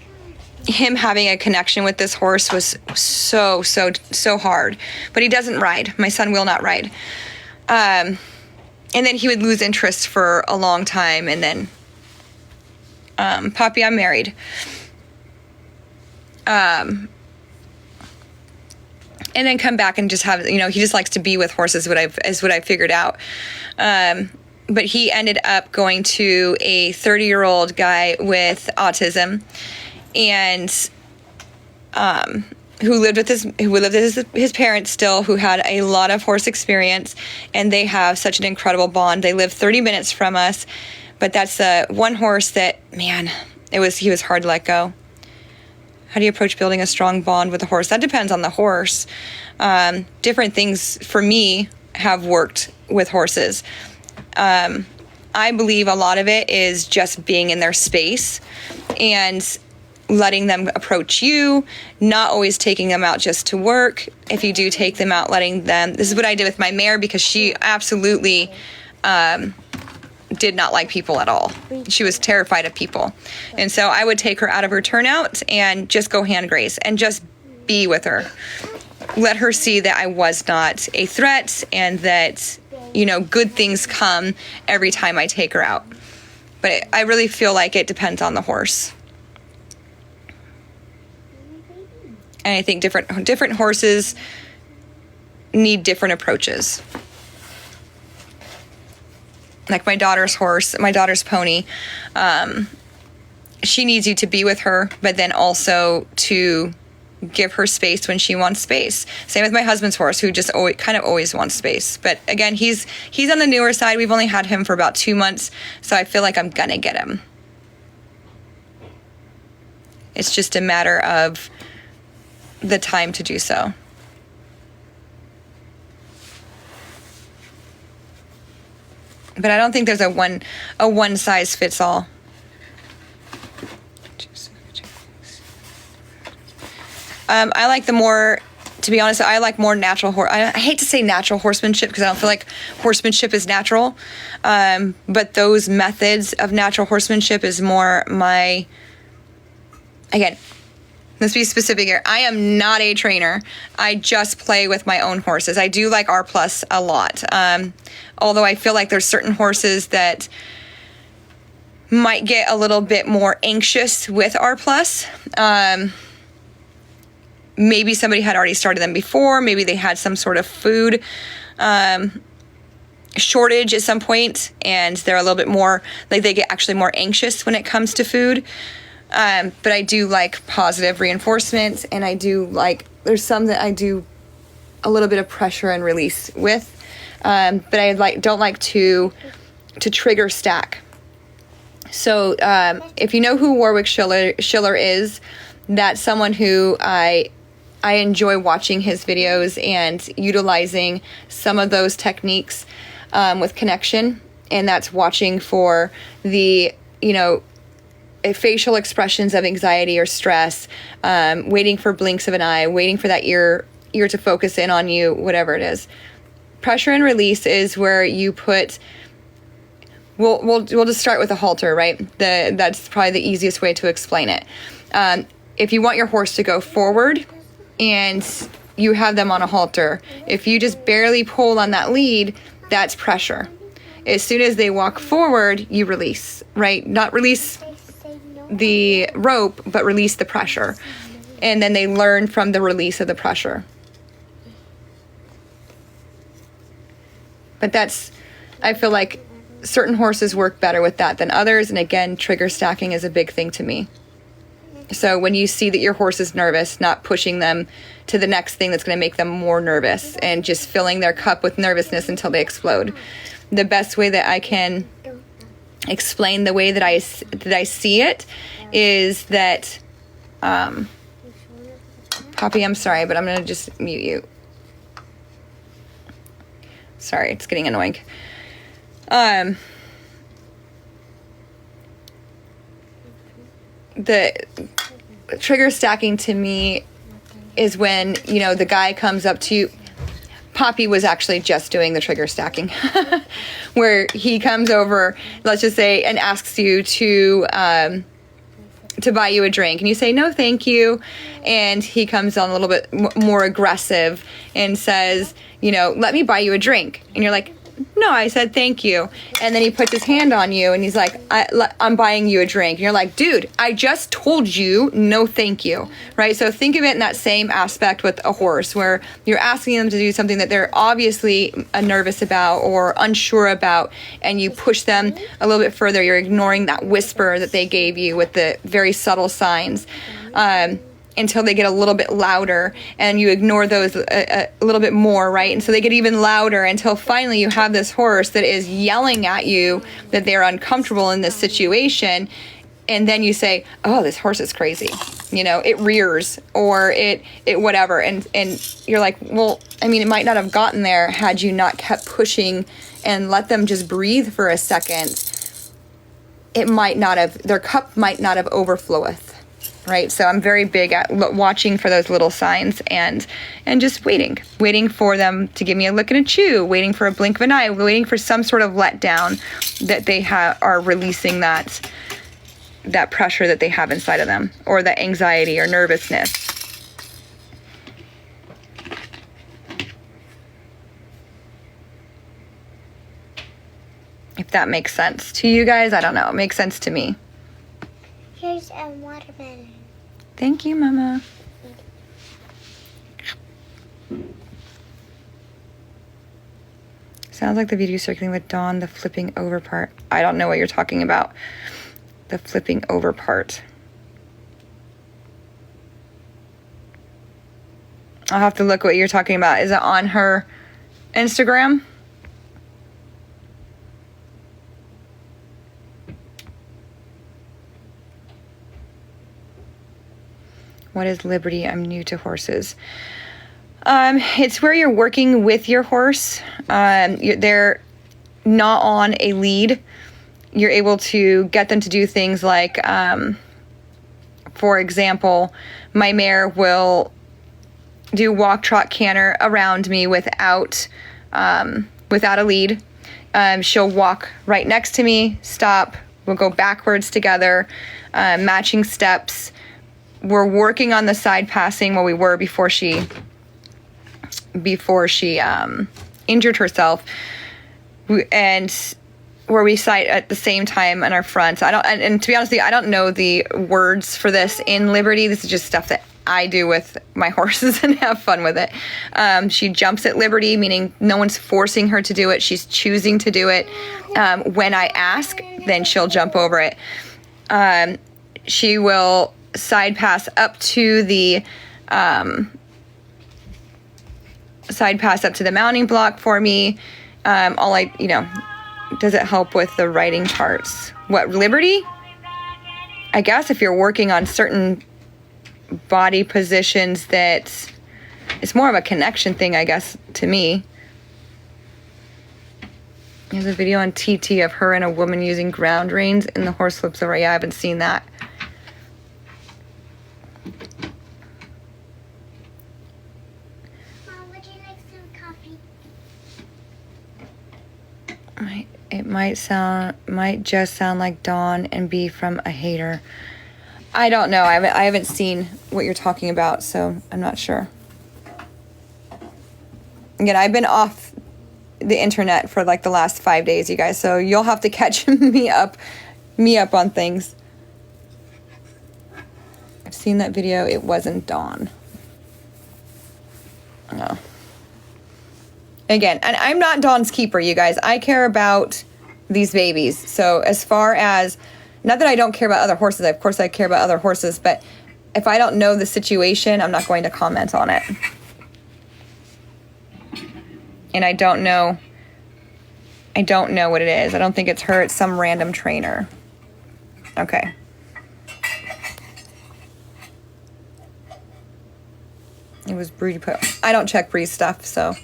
him having a connection with this horse was so hard. But he doesn't ride. My son will not ride. And then he would lose interest for a long time. And then, Poppy, I'm married. And then come back and just have, he just likes to be with horses, is what I've figured out. But he ended up going to a 30-year-old guy with autism, and who lived with his parents still, who had a lot of horse experience, and they have such an incredible bond. They live 30 minutes from us, but that's the one horse that, man, he was hard to let go. How do you approach building a strong bond with a horse? That depends on the horse. Different things for me have worked with horses. I believe a lot of it is just being in their space and letting them approach you, not always taking them out just to work. If you do take them out, this is what I did with my mare, because she absolutely did not like people at all. She was terrified of people. And so I would take her out of her turnout and just go hand graze and just be with her. Let her see that I was not a threat, and that, good things come every time I take her out. But I really feel like it depends on the horse. And I think different horses need different approaches. Like my daughter's pony, she needs you to be with her, but then also to give her space when she wants space. Same with my husband's horse, who just always wants space. But again, he's on the newer side. We've only had him for about 2 months, so I feel like I'm gonna get him. It's just a matter of the time to do so. But I don't think there's a one size fits all. I like to be honest, I like more natural I hate to say natural horsemanship, because I don't feel like horsemanship is natural. But those methods of natural horsemanship is more again, let's be specific here. I am not a trainer. I just play with my own horses. I do like R+ a lot. Although I feel like there's certain horses that might get a little bit more anxious with R+. maybe somebody had already started them before. Maybe they had some sort of food shortage at some point, and they're a little bit more, like they get actually more anxious when it comes to food. But I do like positive reinforcement, and I do like, there's some that I do a little bit of pressure and release with, but I don't like to trigger stack. So if you know who Warwick Schiller is, that's someone who I enjoy watching his videos and utilizing some of those techniques with connection, and that's watching for the, facial expressions of anxiety or stress, waiting for blinks of an eye, waiting for that ear to focus in on you, whatever it is. Pressure and release is where you put, we'll just start with a halter, right? That's probably the easiest way to explain it. If you want your horse to go forward and you have them on a halter, if you just barely pull on that lead, that's pressure. As soon as they walk forward, you release, right? Not release the rope, but release the pressure. And then they learn from the release of the pressure. But I feel like certain horses work better with that than others. And again, trigger stacking is a big thing to me. So when you see that your horse is nervous, not pushing them to the next thing that's going to make them more nervous and just filling their cup with nervousness until they explode. The best way that I can explain the way that I see it is that, Poppy, I'm sorry, but I'm going to just mute you. Sorry, it's getting annoying. The trigger stacking to me is when, the guy comes up to you. Poppy was actually just doing the trigger stacking where he comes over, let's just say, and asks you to buy you a drink, and you say, no, thank you. And he comes on a little bit more aggressive and says, let me buy you a drink. And you're like, no, I said thank you. And then he puts his hand on you and he's like, I'm buying you a drink. And you're like, dude, I just told you no thank you, right? So think of it in that same aspect with a horse, where you're asking them to do something that they're obviously nervous about or unsure about, and you push them a little bit further. You're ignoring that whisper that they gave you with the very subtle signs. Until they get a little bit louder, and you ignore those a little bit more, right? And so they get even louder until finally you have this horse that is yelling at you that they're uncomfortable in this situation. And then you say, oh, this horse is crazy. It rears or it whatever. And you're like, well, it might not have gotten there had you not kept pushing and let them just breathe for a second. Their cup might not have overfloweth. Right, so I'm very big at watching for those little signs and just waiting for them to give me a look and a chew, waiting for a blink of an eye, waiting for some sort of letdown that they are releasing that pressure that they have inside of them, or that anxiety or nervousness. If that makes sense to you guys, I don't know. It makes sense to me. Here's a watermelon. Thank you, Mama. Sounds like the video circling with Dawn, the flipping over part. I don't know what you're talking about. The flipping over part. I'll have to look what you're talking about. Is it on her Instagram? What is Liberty? I'm new to horses. It's where you're working with your horse. They're not on a lead. You're able to get them to do things like, for example, my mare will do walk, trot, canter around me without a lead. She'll walk right next to me, stop. We'll go backwards together, matching steps. We're working on the side passing where we were before she injured herself, and where we sight at the same time in our front. And to be honest with you, I don't know the words for this in Liberty. This is just stuff that I do with my horses and have fun with it. She jumps at liberty, meaning no one's forcing her to do it. She's choosing to do it. When I ask, then she'll jump over it. She will side pass up to the mounting block for me. Does it help with the riding parts? What, liberty? I guess if you're working on certain body positions, that it's more of a connection thing, I guess, to me. There's a video on TT of her and a woman using ground reins and the horse flips over. Yeah, I haven't seen that. Mom, would you like some coffee? It might just sound like Dawn and be from a hater. I don't know. I haven't seen what you're talking about, so I'm not sure. Again, I've been off the internet for like the last 5 days, you guys, so you'll have to catch me up on things. I've seen that video. It wasn't Dawn. No. Again, and I'm not Dawn's keeper, you guys. I care about these babies. So as far as, not that I don't care about other horses, of course I care about other horses, but if I don't know the situation, I'm not going to comment on it. And I don't know what it is. I don't think it's her, it's some random trainer. Okay. It was Bree put. I don't check Bree's stuff, so.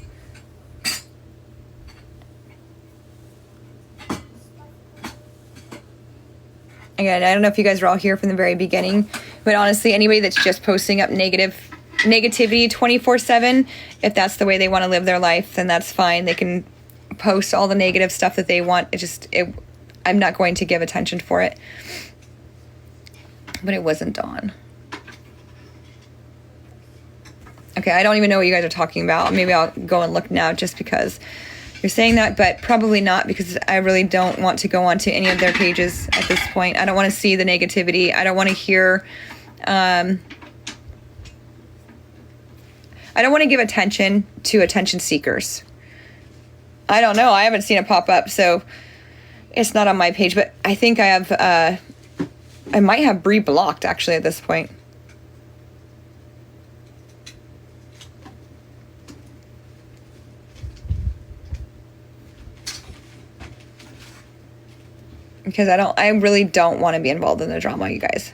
Again, I don't know if you guys are all here from the very beginning, but honestly, anybody that's just posting up negativity 24/7, if that's the way they want to live their life, then that's fine. They can post all the negative stuff that they want. I'm not going to give attention for it. But it wasn't Dawn. Okay, I don't even know what you guys are talking about. Maybe I'll go and look now just because you're saying that, but probably not, because I really don't want to go onto any of their pages at this point. I don't want to see the negativity. I don't want to hear, I don't want to give attention to attention seekers. I don't know. I haven't seen it pop up, so it's not on my page, but I think I have, I might have Bree blocked actually at this point. Because I really don't want to be involved in the drama, you guys.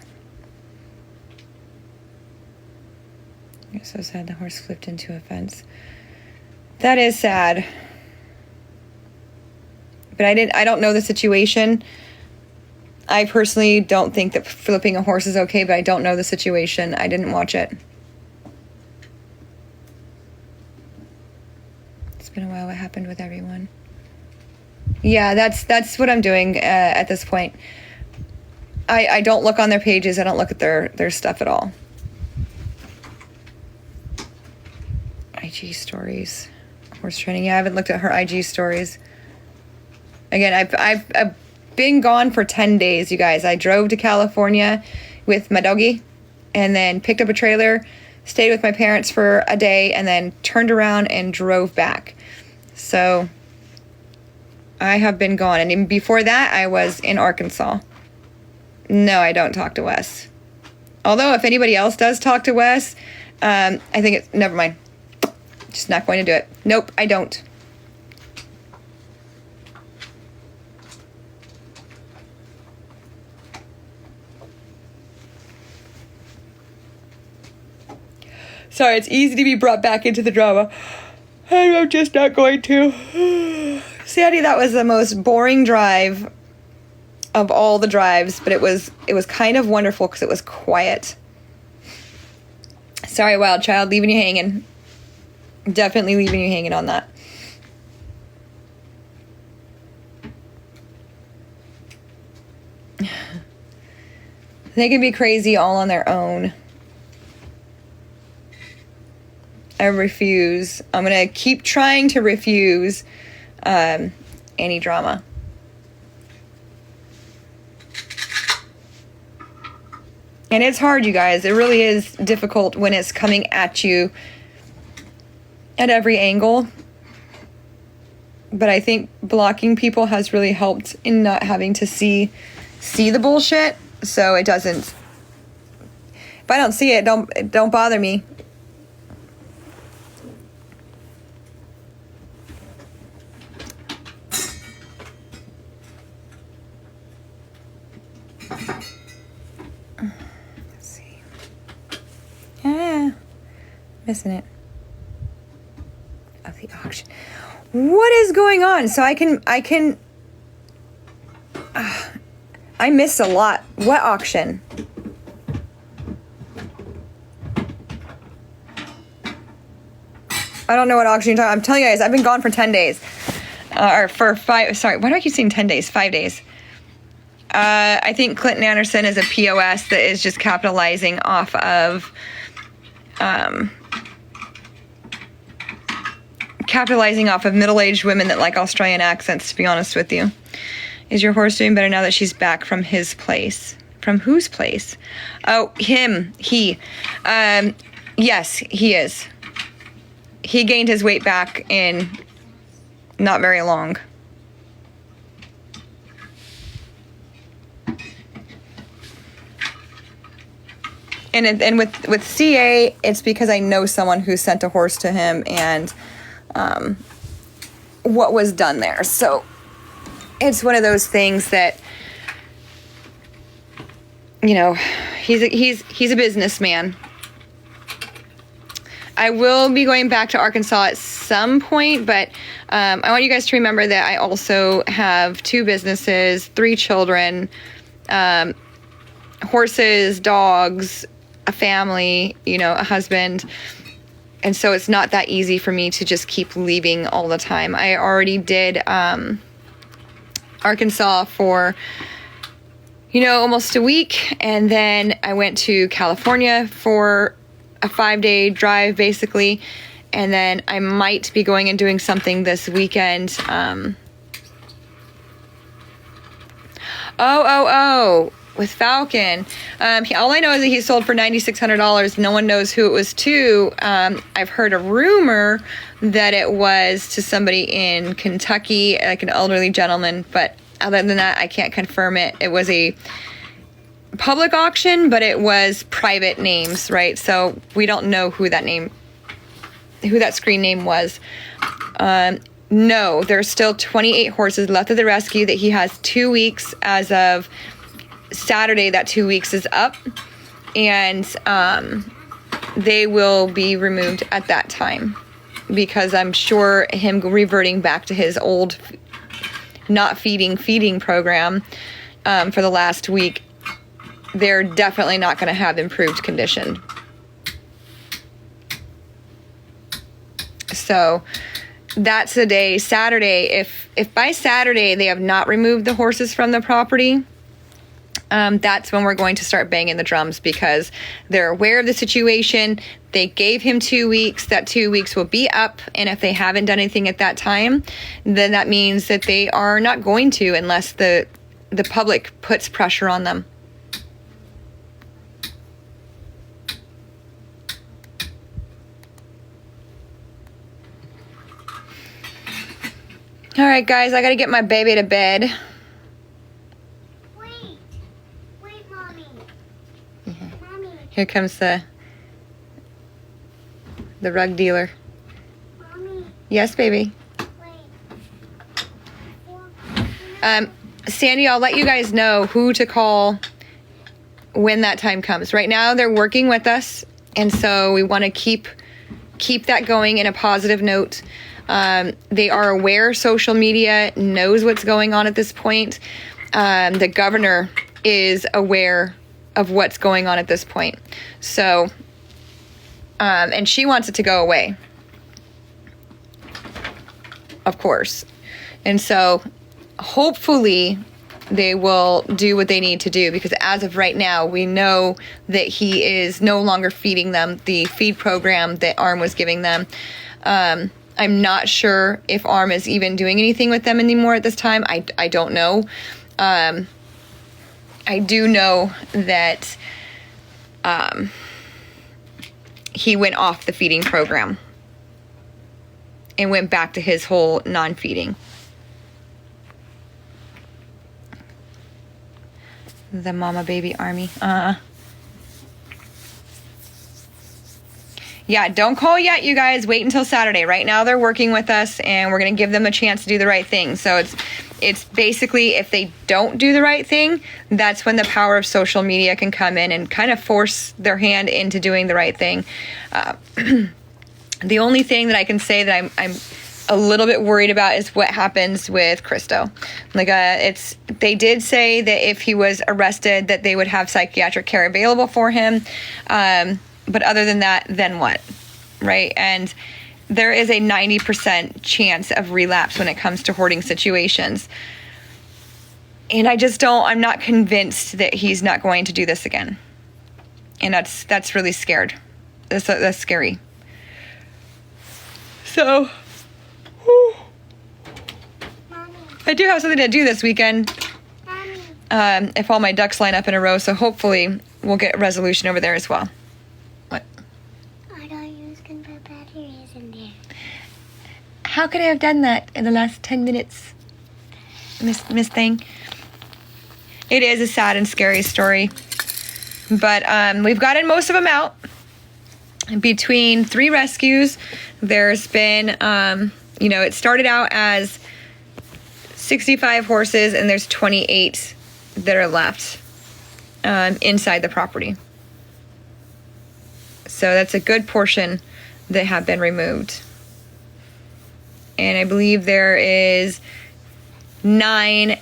You're so sad the horse flipped into a fence. That is sad. But I don't know the situation. I personally don't think that flipping a horse is okay, but I don't know the situation. I didn't watch it. It's been a while. What happened with everyone? Yeah, that's what I'm doing at this point. I don't look on their pages. I don't look at their stuff at all. IG stories. Horse training. Yeah, I haven't looked at her IG stories. Again, I've been gone for 10 days, you guys. I drove to California with my doggy and then picked up a trailer, stayed with my parents for a day, and then turned around and drove back. So I have been gone. And even before that, I was in Arkansas. No, I don't talk to Wes. Although if anybody else does talk to Wes, I think it's, never mind. Just not going to do it. Nope, I don't. Sorry, it's easy to be brought back into the drama. And I'm just not going to. Sandy, that was the most boring drive of all the drives, but it was kind of wonderful because it was quiet. Sorry, Wild Child, leaving you hanging. Definitely leaving you hanging on that. They can be crazy all on their own. I refuse. I'm going to keep trying to refuse any drama. And it's hard, you guys. It really is difficult when it's coming at you at every angle. But I think blocking people has really helped in not having to see the bullshit. So it doesn't. If I don't see it, don't bother me. Let's see. Missing it. Of the auction. What is going on? So I missed a lot. What auction? I don't know what auction you're talking about. I'm telling you guys, I've been gone for 10 days. Or for 5, sorry, why do I keep saying 10 days? 5 days. I think Clinton Anderson is a POS that is just capitalizing off of middle-aged women that like Australian accents, to be honest with you. Is your horse doing better now that she's back from his place? From whose place? Oh, him. He. Yes, he is. He gained his weight back in not very long. And with CA, it's because I know someone who sent a horse to him and what was done there. So it's one of those things that, you know, he's a businessman. I will be going back to Arkansas at some point, but I want you guys to remember that I also have 2 businesses, 3 children, horses, dogs, a family, you know, a husband. And so it's not that easy for me to just keep leaving all the time. I already did Arkansas for, you know, almost a week. And then I went to California for a 5-day drive, basically. And then I might be going and doing something this weekend. With Falcon. All I know is that he sold for $9,600. No one knows who it was to. I've heard a rumor that it was to somebody in Kentucky, like an elderly gentleman. But other than that, I can't confirm it. It was a public auction, but it was private names, right? So we don't know who that screen name was. No, there's still 28 horses left of the rescue that he has 2 weeks as of Saturday. That 2 weeks is up, and they will be removed at that time, because I'm sure him reverting back to his old not feeding program for the last week, they're definitely not going to have improved condition. So that's the day, Saturday. If by Saturday they have not removed the horses from the property, that's when we're going to start banging the drums, because they're aware of the situation. They gave him 2 weeks. That 2 weeks will be up. And if they haven't done anything at that time, then that means that they are not going to, unless the public puts pressure on them. All right, guys, I got to get my baby to bed. Wait, Mommy. Yeah. Mommy. Here comes the rug dealer. Mommy. Yes, baby. Wait. Sandy, I'll let you guys know who to call when that time comes. Right now, they're working with us, and so we want to keep that going in a positive note. They are aware. Social media knows what's going on at this point. The governor is aware of what's going on at this point. So, and she wants it to go away, of course. And so hopefully they will do what they need to do, because as of right now, we know that he is no longer feeding them the feed program that ARM was giving them. I'm not sure if ARM is even doing anything with them anymore at this time. I don't know. I do know that he went off the feeding program and went back to his whole non-feeding. The mama baby army. Yeah, don't call yet, you guys. Wait until Saturday. Right now they're working with us, and we're going to give them a chance to do the right thing. So it's basically, if they don't do the right thing, that's when the power of social media can come in and kind of force their hand into doing the right thing. The only thing that I can say that I'm a little bit worried about is what happens with Christo. Like, they did say that if he was arrested, that they would have psychiatric care available for him. But other than that, then what? Right? And there is a 90% chance of relapse when it comes to hoarding situations. And I'm not convinced that he's not going to do this again. And that's really scared. That's scary. So, Mommy, I do have something to do this weekend. Mommy. If all my ducks line up in a row, so hopefully we'll get a resolution over there as well. What? I thought you was gonna put batteries in there. How could I have done that in the last 10 minutes, Miss Thing? It is a sad and scary story. But we've gotten most of them out. Between 3 rescues, there's been, it started out as 65 horses, and there's 28 that are left inside the property. So that's a good portion that have been removed. And I believe there is 9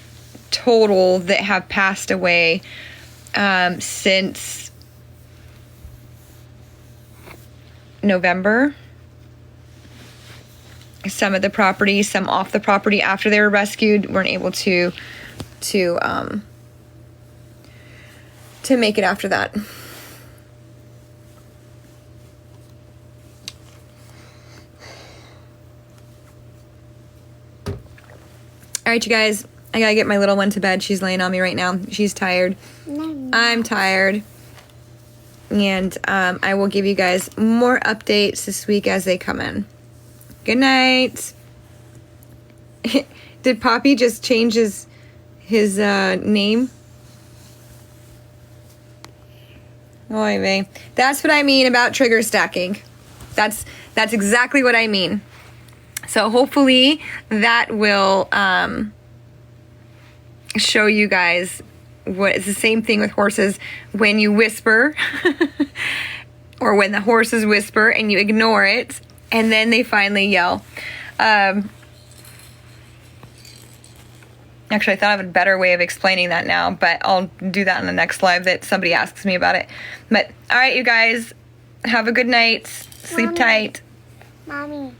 total that have passed away since November. Some of the property, some off the property after they were rescued, weren't able to make it after that. All right, you guys, I gotta get my little one to bed. She's laying on me right now. She's tired. No. I'm tired. And I will give you guys more updates this week as they come in. Good night. Did Poppy just change his name? Oy vey. That's what I mean about trigger stacking. That's exactly what I mean. So hopefully that will show you guys what it's the same thing with horses. When you whisper or when the horses whisper and you ignore it and then they finally yell. Actually, I thought of a better way of explaining that now, but I'll do that in the next live that somebody asks me about it. But all right, you guys, have a good night. Sleep Mommy. tight. Mommy.